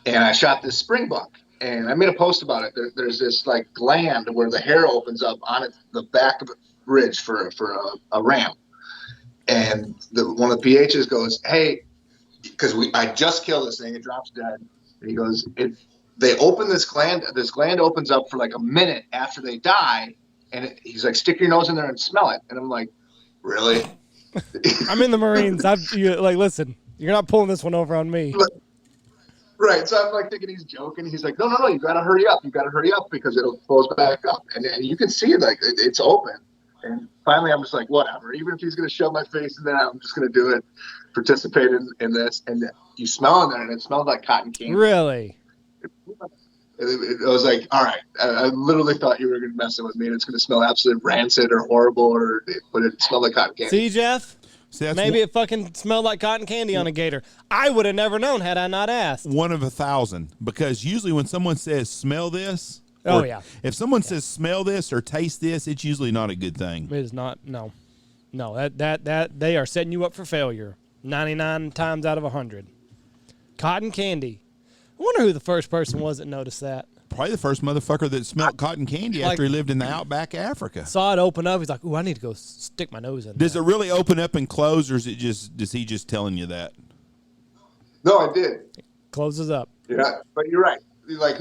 And I shot this springbuck, and I made a post about it. There's this like gland where the hair opens up on the back of the ridge for a ram. And one of the PHs goes, "Hey," because I just killed this thing. It drops dead. And he goes, they open this gland. This gland opens up for like a minute after they die. And he's like, "Stick your nose in there and smell it." And I'm like, "Really?" I'm in the Marines. Listen, you're not pulling this one over on me. Right. So I'm like thinking he's joking. He's like, no, you got to hurry up. You got to hurry up because it'll close back up. And you can see like it's open. And finally, I'm just like, whatever. Even if he's going to shove my face in there, I'm just going to do it, participate in this. And you smell in there, and it smelled like cotton candy. Really? It was like, all right. I literally thought you were going to mess with me, and it's going to smell absolutely rancid or horrible, but it smelled like cotton candy. See, Jeff? Maybe it fucking smelled like cotton candy on a gator. I would have never known had I not asked. 1 of 1,000. Because usually when someone says, smell this. If someone says, smell this or taste this, it's usually not a good thing. It is not. No. That they are setting you up for failure 99 times out of 100. Cotton candy. I wonder who the first person was that noticed that. Probably the first motherfucker that smelled cotton candy after he lived in the outback Africa. Saw it open up. He's like, "Ooh, I need to go stick my nose in." Does it really open up and close, or is he just telling you that? No, I did. It closes up. Yeah, but you're right. Like,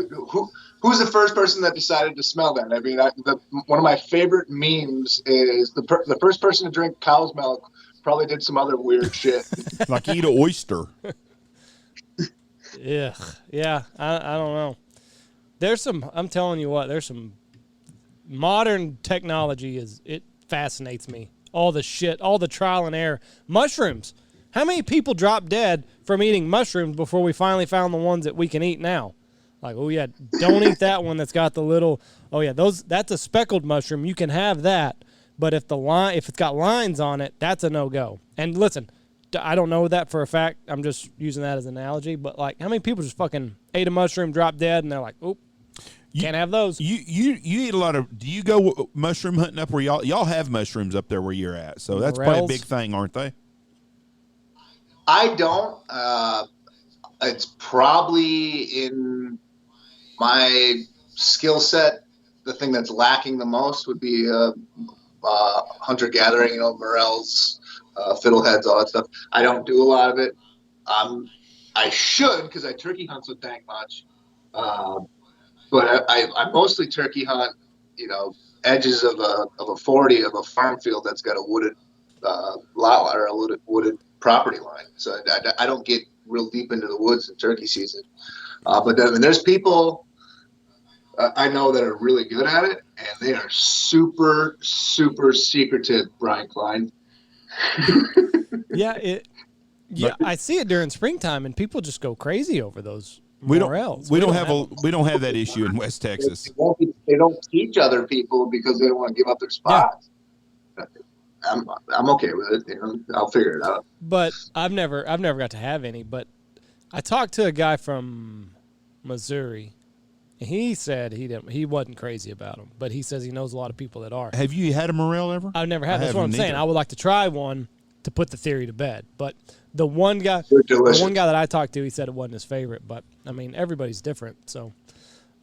who's the first person that decided to smell that? I mean, one of my favorite memes is the first person to drink cow's milk probably did some other weird shit. Like eat an oyster. Yeah, I don't know. I'm telling you what, there's some modern technology it fascinates me. All the shit, all the trial and error. Mushrooms. How many people dropped dead from eating mushrooms before we finally found the ones that we can eat now? Like, oh yeah, don't eat that one that's got the little, oh yeah, that's a speckled mushroom. You can have that, but if it's got lines on it, that's a no-go. And listen, I don't know that for a fact. I'm just using that as an analogy, but like, how many people just fucking ate a mushroom, dropped dead, and they're like, oop. Can't have those. You eat a lot of. Do you go mushroom hunting up where y'all have mushrooms up there where you're at? So that's probably a big thing, aren't they? I don't. It's probably in my skill set. The thing that's lacking the most would be hunter gathering. Morels, fiddleheads, all that stuff. I don't do a lot of it. I should because I turkey hunt so dang much. But I mostly turkey hunt. Edges of a 40 of a farm field that's got a wooded lot or a wooded property line. So I don't get real deep into the woods in turkey season. But then there's people I know that are really good at it, and they are super, super secretive, Brian Klein. Yeah, I see it during springtime, and people just go crazy over those morels. We don't have that issue in West Texas. They don't teach other people because they don't want to give up their spots. Yeah. I'm okay with it. I'll figure it out. But I've never got to have any. But I talked to a guy from Missouri, and he said he wasn't crazy about them, but he says he knows a lot of people that are. Have you had a morel ever? I've never had. That's what I'm saying. I would like to try one to put the theory to bed. But the one guy that I talked to, he said it wasn't his favorite. But I mean, everybody's different. So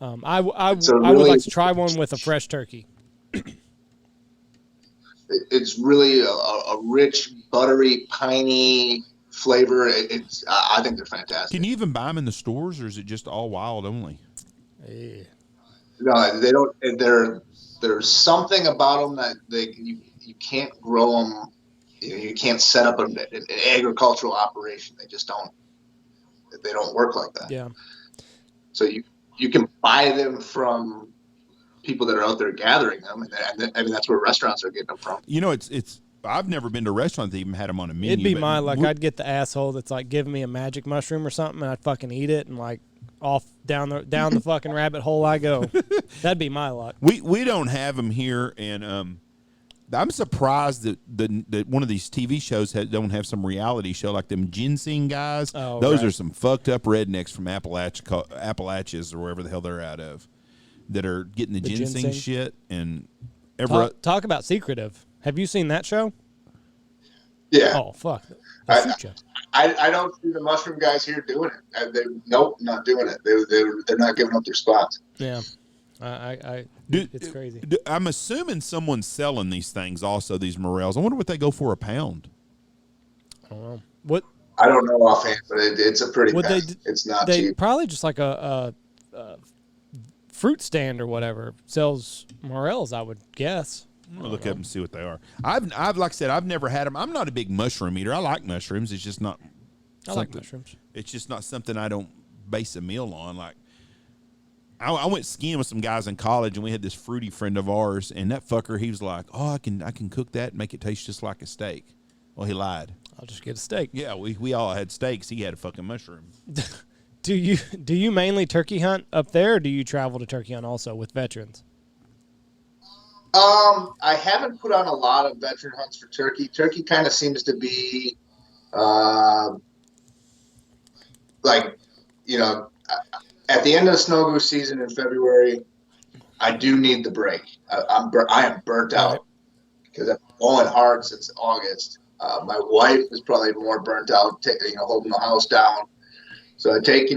I would like to try one with a fresh turkey. It's really a rich, buttery, piney flavor. I think they're fantastic. Can you even buy them in the stores, or is it just all wild only? Yeah. No, they don't. There's something about them that you can't grow them. You can't set up an agricultural operation. They just don't. They don't work like that. Yeah. So you can buy them from people that are out there gathering them, and I mean that's where restaurants are getting them from. It's. I've never been to a restaurant that even had them on a menu. It'd be my luck. I'd get the asshole that's like giving me a magic mushroom or something, and I'd fucking eat it and like off down the fucking rabbit hole I go. That'd be my luck. We don't have them here, and I'm surprised that one of these TV shows don't have some reality show like them ginseng guys. Oh, those right. are some fucked up rednecks from Appalachias or wherever the hell they're out of that are getting the ginseng shit and talk about secretive. Have you seen that show? Yeah. Oh fuck. I don't see the mushroom guys here doing it. Nope, not doing it. They're not giving up their spots. Yeah. It's crazy. I'm assuming someone's selling these things also, these morels. I wonder what they go for a pound. I don't know. What? I don't know offhand, but it's a pretty it's not cheap. Probably just like a fruit stand or whatever sells morels, I would guess. I'm gonna look up and see what they are. I've like I said, I've never had them. I'm not a big mushroom eater. I like mushrooms. It's just not. I like mushrooms. It's just not something I don't base a meal on. Like I went skiing with some guys in college, and we had this fruity friend of ours, and that fucker, he was like, "Oh, I can cook that and make it taste just like a steak." Well, he lied. I'll just get a steak. Yeah, we all had steaks. He had a fucking mushroom. Do you mainly turkey hunt up there, or do you travel to turkey hunt also with veterans? I haven't put on a lot of veteran hunts for turkey. Turkey kind of seems to be, at the end of the snow goose season in February, I do need the break. I am burnt out because I'm going hard since August. My wife is probably more burnt out, holding the house down. So I take,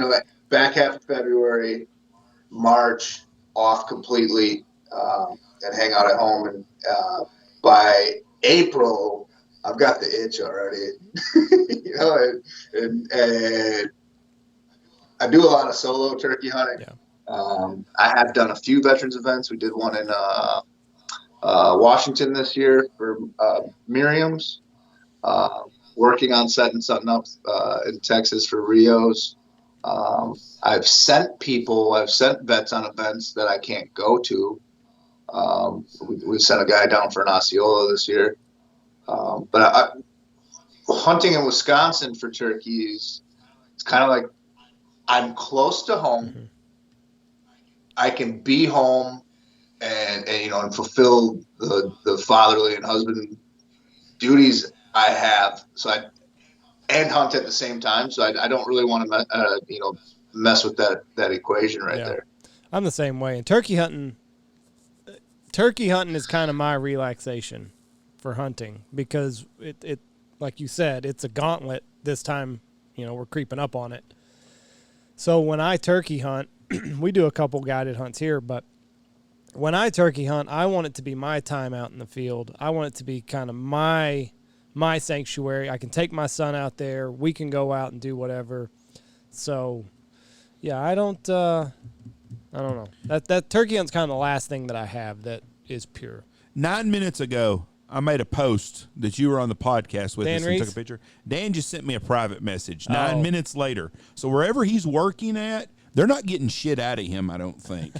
back half of February, March off completely, and hang out at home. And by April, I've got the itch already, and I do a lot of solo turkey hunting. Yeah. I have done a few veterans events. We did one in Washington this year for Miriam's. Working on setting something up in Texas for Rios. I've sent vets on events that I can't go to. We sent a guy down for an Osceola this year. But hunting in Wisconsin for turkeys, it's kind of like I'm close to home. Mm-hmm. I can be home and fulfill the fatherly and husband duties I have. And hunt at the same time. So I don't really want to mess with that equation there. I'm the same way. And turkey hunting is kind of my relaxation for hunting because like you said, it's a gauntlet this time. We're creeping up on it. So when I turkey hunt, we do a couple guided hunts here, but when I turkey hunt, I want it to be my time out in the field. I want it to be kind of my sanctuary. I can take my son out there. We can go out and do whatever. So, yeah, I don't know. That turkey hunt's kind of the last thing that I have that is pure. 9 minutes ago, I made a post that you were on the podcast with Dan us and Reese? took a picture. Dan just sent me a private message 9 minutes later. So wherever he's working at, they're not getting shit out of him, I don't think.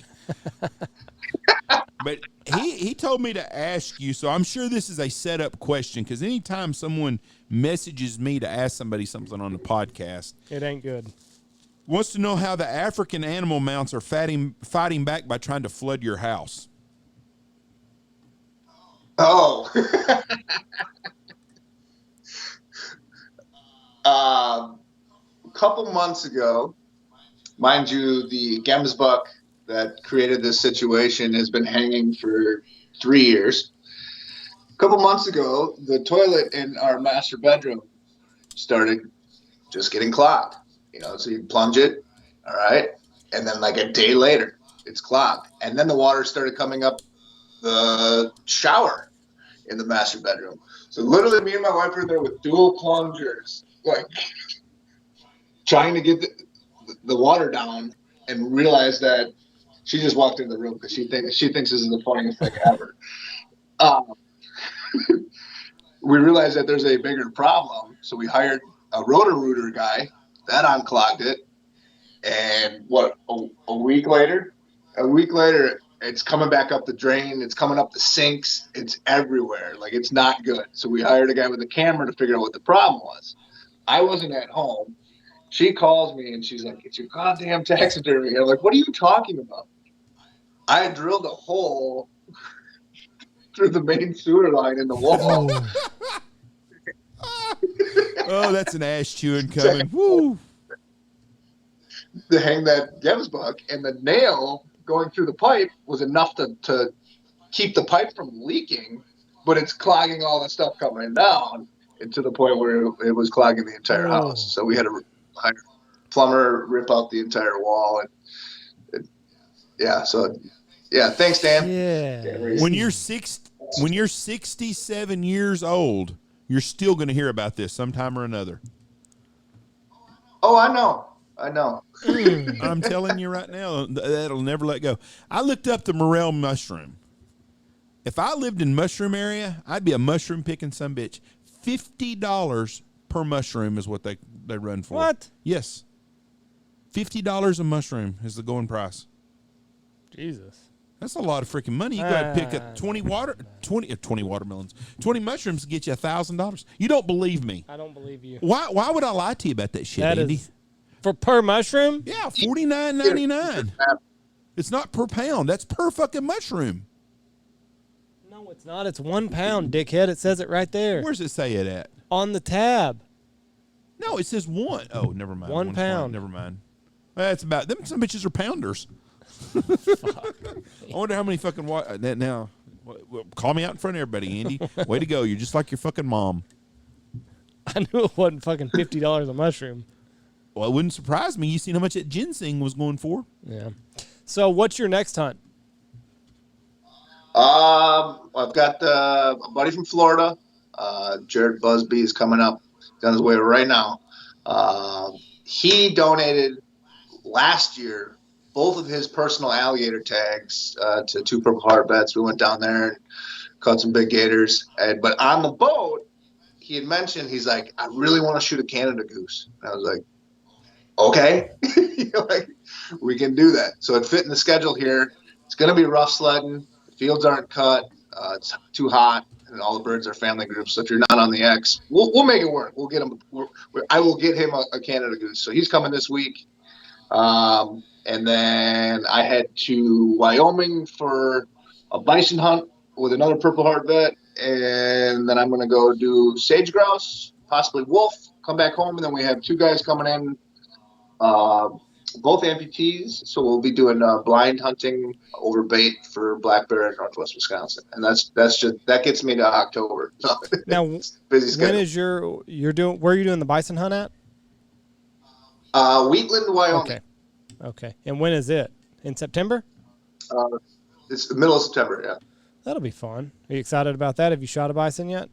But he told me to ask you, so I'm sure this is a setup question, because anytime someone messages me to ask somebody something on the podcast, It ain't good. wants to know how the African animal mounts are fighting back by trying to flood your house. Oh. A couple months ago, mind you, the gemsbuck that created this situation has been hanging for 3 years. A couple months ago, the toilet in our master bedroom started just getting clogged. So you plunge it, all right, and then like a day later, it's clogged. And then the water started coming up the shower in the master bedroom. So literally me and my wife were there with dual plungers, like trying to get the water down, and realized that she just walked in the room because she thinks this is the funniest thing ever. We realized that there's a bigger problem, so we hired a rotor-rooter guy that unclogged it. And a week later, it's coming back up the drain. It's coming up the sinks. It's everywhere. Like, it's not good. So we hired a guy with a camera to figure out what the problem was. I wasn't at home. She calls me and she's like, "It's your goddamn taxidermy." I'm like, "What are you talking about?" I drilled a hole through the main sewer line in the wall. Oh, that's an ass chewing coming. Woo! To hang that gemsbuck, and the nail going through the pipe was enough to keep the pipe from leaking, but it's clogging all the stuff coming down, and to the point where it was clogging the entire house. So we had to hire a plumber, rip out the entire wall, and thanks, Dan. Yeah. When you're 67 years old, you're still going to hear about this sometime or another. Oh, I know. I'm telling you right now, that'll never let go. I looked up the morel mushroom. If I lived in mushroom area, I'd be a mushroom picking sumbitch. $50 per mushroom is what they run for. What? Yes. $50 a mushroom is the going price. Jesus. That's a lot of freaking money. You got to pick up 20 watermelons. 20 mushrooms to get you $1,000. You don't believe me. I don't believe you. Why would I lie to you about that shit, Andy? For per mushroom? Yeah, $49.99. It's not per pound. That's per fucking mushroom. No, it's not. It's 1 pound, dickhead. It says it right there. Where's it say it at? On the tab. No, it says one. Oh, never mind. 1 pound. Never mind. That's about them. Some bitches are pounders. I wonder how many fucking now. Well, call me out in front of everybody, Andy. Way to go. You're just like your fucking mom. I knew it wasn't fucking $50 a mushroom. Well, it wouldn't surprise me. You seen how much that ginseng was going for? Yeah. So what's your next hunt? I've got a buddy from Florida. Jared Busby is coming up. He's on his way right now. He donated last year both of his personal alligator tags to two Purple Heart vets. We went down there and caught some big gators. But on the boat, he had mentioned, he's like, "I really want to shoot a Canada goose." And I was like, okay, we can do that. So it fit in the schedule here. It's going to be rough sledding. The fields aren't cut. It's too hot, and all the birds are family groups. So if you're not on the X, we'll make it work. We'll get him. I will get him a Canada goose. So he's coming this week. And then I head to Wyoming for a bison hunt with another Purple Heart vet. And then I'm going to go do sage grouse, possibly wolf, come back home. And then we have two guys coming in both amputees. So we'll be doing blind hunting over bait for black bear in northwest Wisconsin, and that gets me to October. So Now, busy schedule. when is you're doing? Where are you doing the bison hunt at? Wheatland, Wyoming. Okay. And when is it? In September? It's the middle of September. Yeah. That'll be fun. Are you excited about that? Have you shot a bison yet?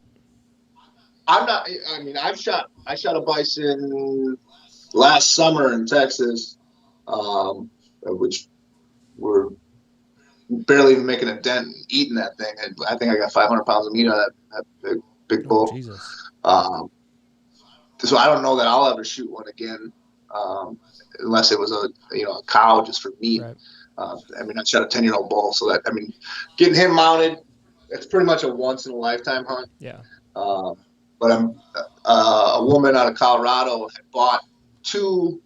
I'm not. I mean, I shot a bison last summer in Texas, which we're barely even making a dent in eating that thing. And I think I got 500 pounds of meat on that big bull. Jesus. So I don't know that I'll ever shoot one again, unless it was a cow just for meat. Right. I mean, I shot a 10-year-old bull, so that, I mean, getting him mounted, it's pretty much a once in a lifetime hunt. Yeah. But a woman out of Colorado had bought 2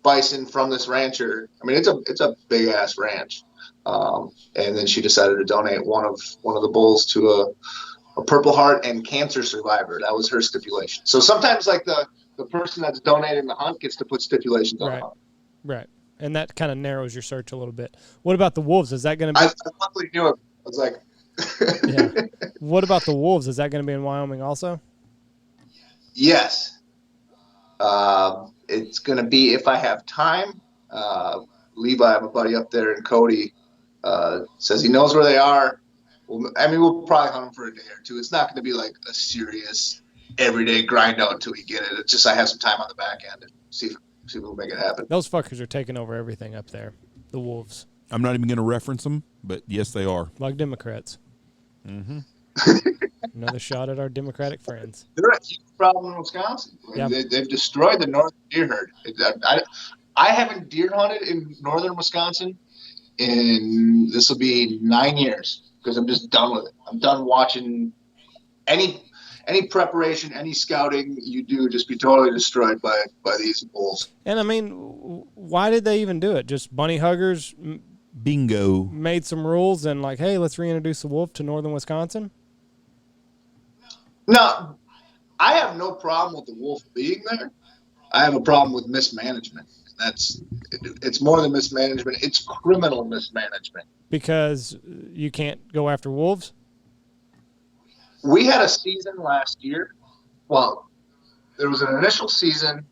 bison from this rancher. I mean, it's a big ass ranch. And then she decided to donate one of the bulls to a Purple Heart and cancer survivor. That was her stipulation. So sometimes, like, the person that's donating the hunt gets to put stipulations on the hunt. Right. And that kind of narrows your search a little bit. What about the wolves? Is that going to be? I luckily knew it. I was like, yeah. What about the wolves? Is that going to be in Wyoming also? Yes. It's going to be if I have time. Levi, my buddy up there, and Cody says he knows where they are. We'll probably hunt them for a day or two. It's not going to be like a serious everyday grind out until we get it. It's just I have some time on the back end and see if we'll make it happen. Those fuckers are taking over everything up there. The wolves. I'm not even going to reference them, but yes, they are. Like Democrats. Mm-hmm. Another shot at our Democratic friends. They're a huge problem in Wisconsin. Yeah. They've destroyed the northern deer herd. I haven't deer hunted in northern Wisconsin in, this will be 9 years, because I'm just done with it. I'm done watching any preparation, any scouting you do just be totally destroyed by these bulls. And I mean, why did they even do it? Just bunny huggers Bingo. made some rules and like, hey, let's reintroduce the wolf to northern Wisconsin? No, I have no problem with the wolf being there. I have a problem with mismanagement. It's more than mismanagement. It's criminal mismanagement. Because you can't go after wolves? We had a season last year. Well, there was an initial season,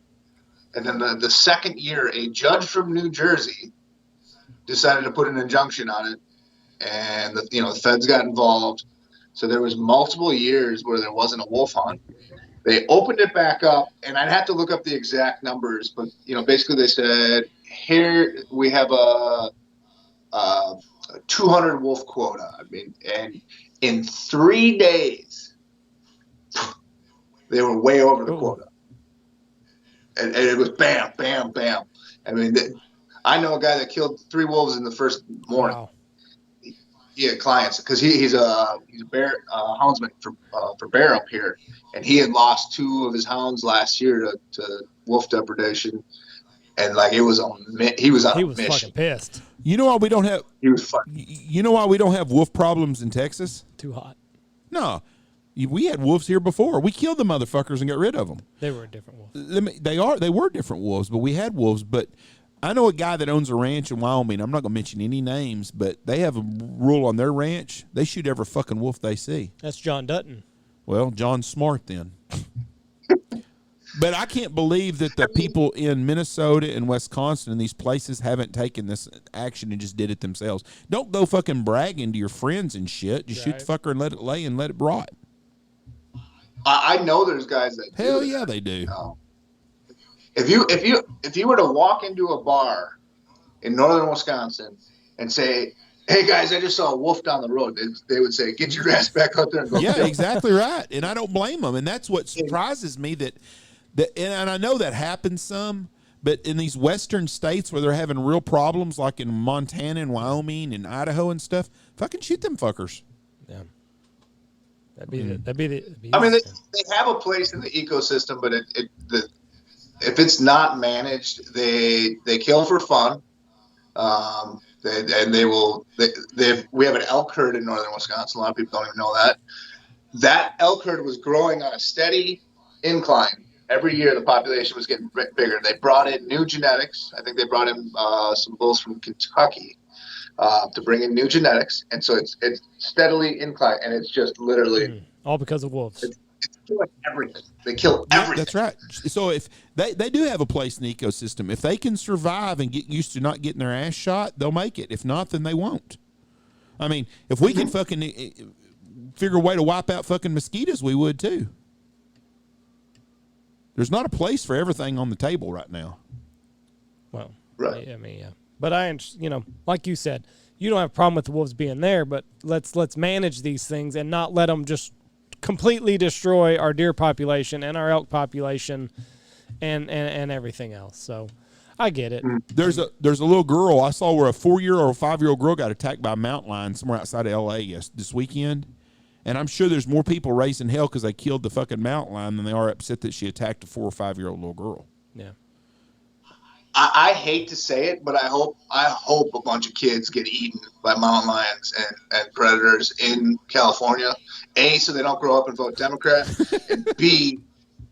and then the second year, a judge from New Jersey decided to put an injunction on it, and the feds got involved. So there was multiple years where there wasn't a wolf hunt. They opened it back up, and I'd have to look up the exact numbers, but basically they said, here we have a 200 wolf quota. I mean, and in 3 days, they were way over the quota. And it was bam, bam, bam. I mean, I know a guy that killed 3 wolves in the first morning. Wow. He had clients because he's a bear houndsman for bear up here, and he had lost 2 of his hounds last year to wolf depredation, and like he was on a mission. Fucking pissed. You know why we don't have? He was fucking. You know why we don't have wolf problems in Texas? Too hot. No, we had wolves here before. We killed the motherfuckers and got rid of them. They were a different wolf. They were different wolves, but we had wolves. But I know a guy that owns a ranch in Wyoming. I'm not going to mention any names, but they have a rule on their ranch. They shoot every fucking wolf they see. That's John Dutton. Well, John's smart then. But I can't believe that the people in Minnesota and Wisconsin and these places haven't taken this action and just did it themselves. Don't go fucking bragging to your friends and shit. Just shoot the fucker and let it lay and let it rot. I know there's guys that do. Hell yeah, they do. If you were to walk into a bar in northern Wisconsin and say, "Hey guys, I just saw a wolf down the road," they would say, "Get your ass back out there and go." Yeah, exactly right. And I don't blame them. And that's what surprises me and I know that happens some, but in these western states where they're having real problems, like in Montana and Wyoming and Idaho and stuff, fucking shoot them fuckers. Yeah. That'd be the I mean, they have a place in the ecosystem, but if it's not managed, they kill for fun. We have an elk herd in northern Wisconsin. A lot of people don't even know that. That elk herd was growing on a steady incline every year the population was getting bigger. They brought in new genetics. I think they brought in some bulls from Kentucky to bring in new genetics, and so it's steadily inclined, and it's just literally all because of wolves. It's killing everything. They kill everything. That's right. So if they do have a place in the ecosystem, if they can survive and get used to not getting their ass shot, they'll make it. If not, then they won't. I mean, if we can fucking figure a way to wipe out fucking mosquitoes, we would too. There's not a place for everything on the table right now. Well, right. I mean, yeah. But like you said, you don't have a problem with the wolves being there, but let's manage these things and not let them just completely destroy our deer population and our elk population and everything else. So I get it. There's a little girl I saw where a 4-year-old or 5-year-old girl got attacked by a mountain lion somewhere outside of L.A. this weekend. And I'm sure there's more people raising hell because they killed the fucking mountain lion than they are upset that she attacked a 4 or 5-year-old little girl. Yeah. I hate to say it, but I hope a bunch of kids get eaten by mountain lions and predators in California. A, so they don't grow up and vote Democrat, and B,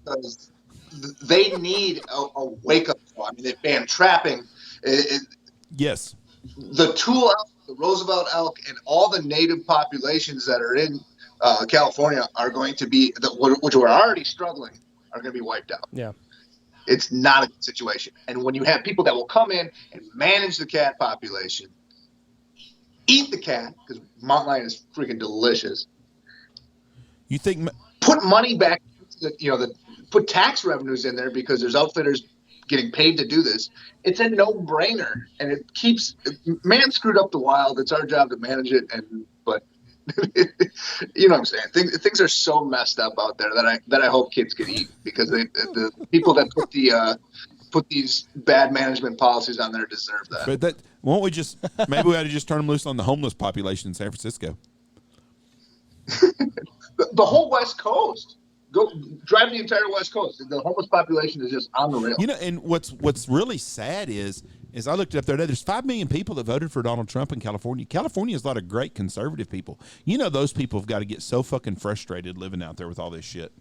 because they need a wake-up call. I mean, they've banned trapping. Yes. The Tule elk, the Roosevelt elk, and all the native populations that are in California are going to be, which were already struggling, are going to be wiped out. Yeah. It's not a good situation. And when you have people that will come in and manage the cat population, eat the cat, because mountain lion is freaking delicious. You think put money back, put tax revenues in there because there's outfitters getting paid to do this. It's a no-brainer, and it keeps man screwed up the wild. It's our job to manage it, but you know what I'm saying. Things are so messed up out there that I hope kids get eaten because the people that put these bad management policies on there deserve that. But won't we just maybe we ought to just turn them loose on the homeless population in San Francisco? The whole West Coast. Go drive the entire West Coast. The homeless population is just on the rails. And what's really sad is I looked it up the other day. There's 5 million people that voted for Donald Trump in California. California has a lot of great conservative people. Those people have got to get so fucking frustrated living out there with all this shit.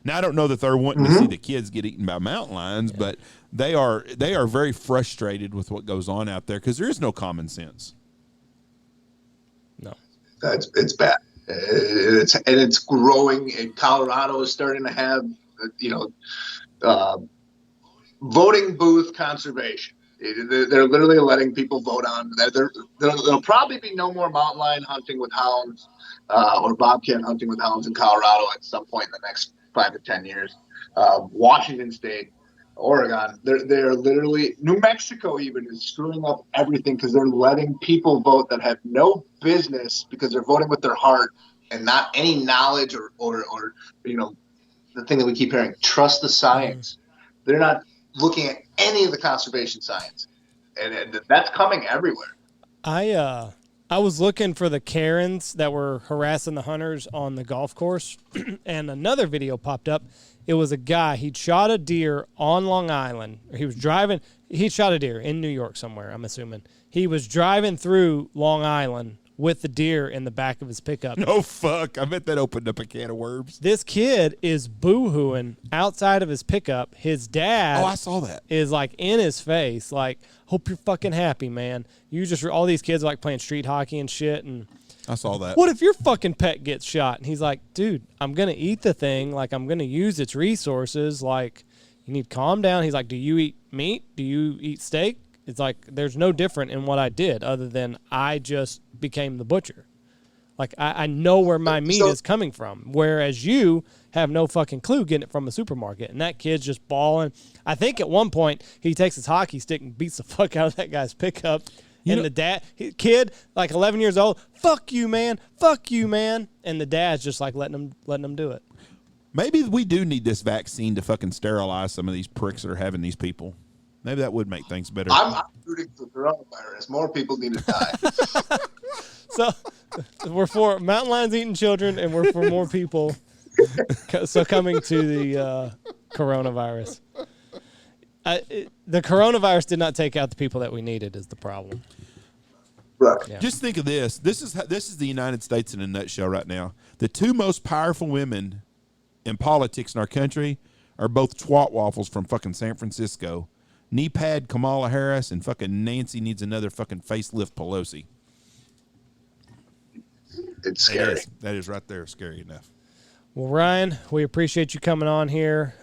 Now I don't know that they're wanting to see the kids get eaten by mountain lions, but they are very frustrated with what goes on out there because there is no common sense. No, it's bad. It's growing. And Colorado is starting to have, voting booth conservation. They're literally letting people vote on. There'll probably be no more mountain lion hunting with hounds or bobcat hunting with hounds in Colorado at some point in the next 5 to 10 years. Washington State, Oregon, they're literally, New Mexico even is screwing up everything because they're letting people vote that have no business because they're voting with their heart and not any knowledge or the thing that we keep hearing, trust the science. They're not looking at any of the conservation science, and that's coming everywhere. I was looking for the Karens that were harassing the hunters on the golf course, and another video popped up. It was a guy. He'd shot a deer on Long Island. He shot a deer in New York somewhere, I'm assuming. He was driving through Long Island with the deer in the back of his pickup. No fuck. I bet that opened up a can of worms. This kid is boo-hooing outside of his pickup. His dad I saw that. Is like in his face, like, hope you're fucking happy, man. All these kids are like playing street hockey and shit, and I saw that. What if your fucking pet gets shot? And he's like, dude, I'm going to eat the thing. Like, I'm going to use its resources. Like, you need to calm down. He's like, do you eat meat? Do you eat steak? It's like, there's no different in what I did other than I just became the butcher. Like, I know where my meat is coming from, whereas you have no fucking clue getting it from a supermarket. And that kid's just bawling. I think at one point he takes his hockey stick and beats the fuck out of that guy's pickup. The kid, like 11 years old, fuck you, man. And the dad's just like letting him do it. Maybe we do need this vaccine to fucking sterilize some of these pricks that are having these people. Maybe that would make things better. I'm rooting for coronavirus. More people need to die. So we're for mountain lions eating children, and we're for more people succumbing to the coronavirus. The coronavirus did not take out the people that we needed is the problem. Right. Yeah. Just think of this. This is the United States in a nutshell right now. The 2 most powerful women in politics in our country are both twat waffles from fucking San Francisco. Knee pad Kamala Harris, and fucking Nancy needs another fucking facelift Pelosi. It's scary. That is right there, scary enough. Well, Ryan, we appreciate you coming on here.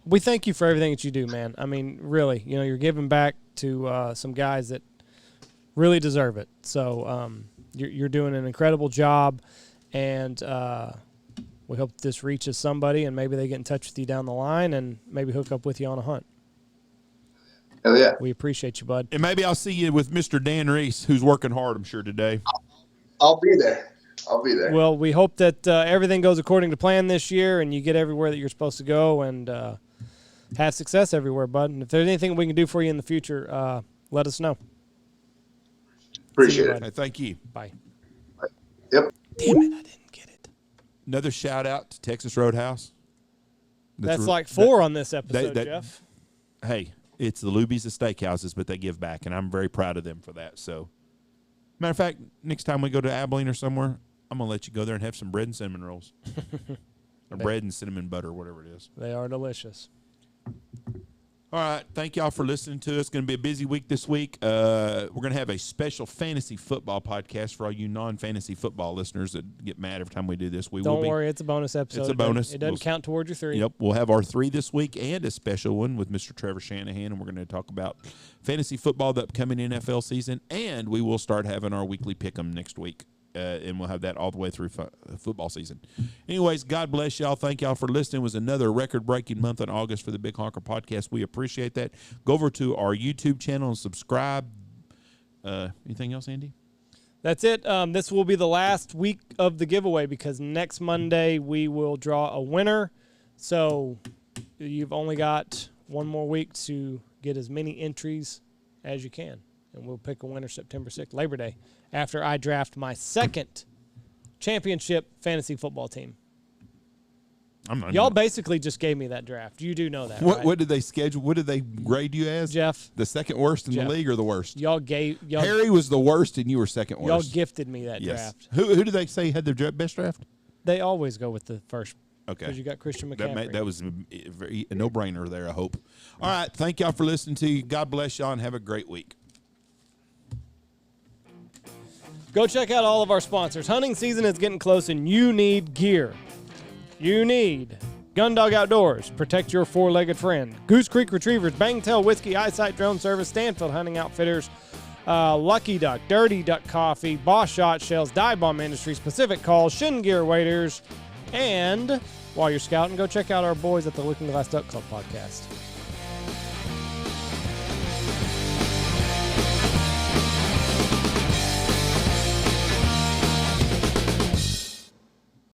We thank you for everything that you do, man. I mean, really, you're giving back to some guys that really deserve it. So you're doing an incredible job, and we hope this reaches somebody, and maybe they get in touch with you down the line and maybe hook up with you on a hunt. Hell yeah. We appreciate you, bud. And maybe I'll see you with Mr. Dan Reese, who's working hard, I'm sure, today. I'll be there. Well, we hope that everything goes according to plan this year, and you get everywhere that you're supposed to go, and have success everywhere, bud. And if there's anything we can do for you in the future, let us know. Appreciate it. Hey, thank you. Bye. Yep. Damn it, I didn't get it. Another shout out to Texas Roadhouse. That's like 4 on this episode, Jeff. Hey, it's the Luby's of steakhouses, but they give back, and I'm very proud of them for that. So, matter of fact, next time we go to Abilene or somewhere, I'm going to let you go there and have some bread and cinnamon rolls. Or bread and cinnamon butter, whatever it is. They are delicious. All right. Thank y'all for listening to us. It's going to be a busy week this week. We're going to have a special fantasy football podcast for all you non-fantasy football listeners that get mad every time we do this. Don't worry. It's a bonus episode. It's a bonus. It doesn't count toward your 3. Yep. We'll have our 3 this week and a special one with Mr. Trevor Shanahan, and we're going to talk about fantasy football, the upcoming NFL season, and we will start having our weekly pick'em next week. And we'll have that all the way through football season. Anyways, God bless y'all. Thank y'all for listening. It was another record-breaking month in August for the Big Honker Podcast. We appreciate that. Go over to our YouTube channel and subscribe. Anything else, Andy? That's it. This will be the last week of the giveaway because next Monday we will draw a winner. So you've only got one more week to get as many entries as you can. And we'll pick a winner September 6th, Labor Day, after I draft my second championship fantasy football team. Y'all basically just gave me that draft. You do know that, right? What did they schedule? What did they grade you as? Jeff. The second worst in the league or the worst? Harry was the worst and you were second worst. Y'all gifted me that draft. Who did they say had the best draft? They always go with the first. Okay. Because you got Christian McCaffrey. That was a no-brainer there, I hope. All right. Thank y'all for listening to you. God bless y'all and have a great week. Go check out all of our sponsors. Hunting season is getting close and you need gear. You need Gundog Outdoors. Protect your four-legged friend. Goose Creek Retrievers, Bangtail Whiskey, Eyesight Drone Service, Stanfield Hunting Outfitters, Lucky Duck, Dirty Duck Coffee, Boss Shot Shells, Dive Bomb Industries, Pacific Calls, Shin Gear Waders, and while you're scouting, go check out our boys at the Looking Glass Duck Club podcast.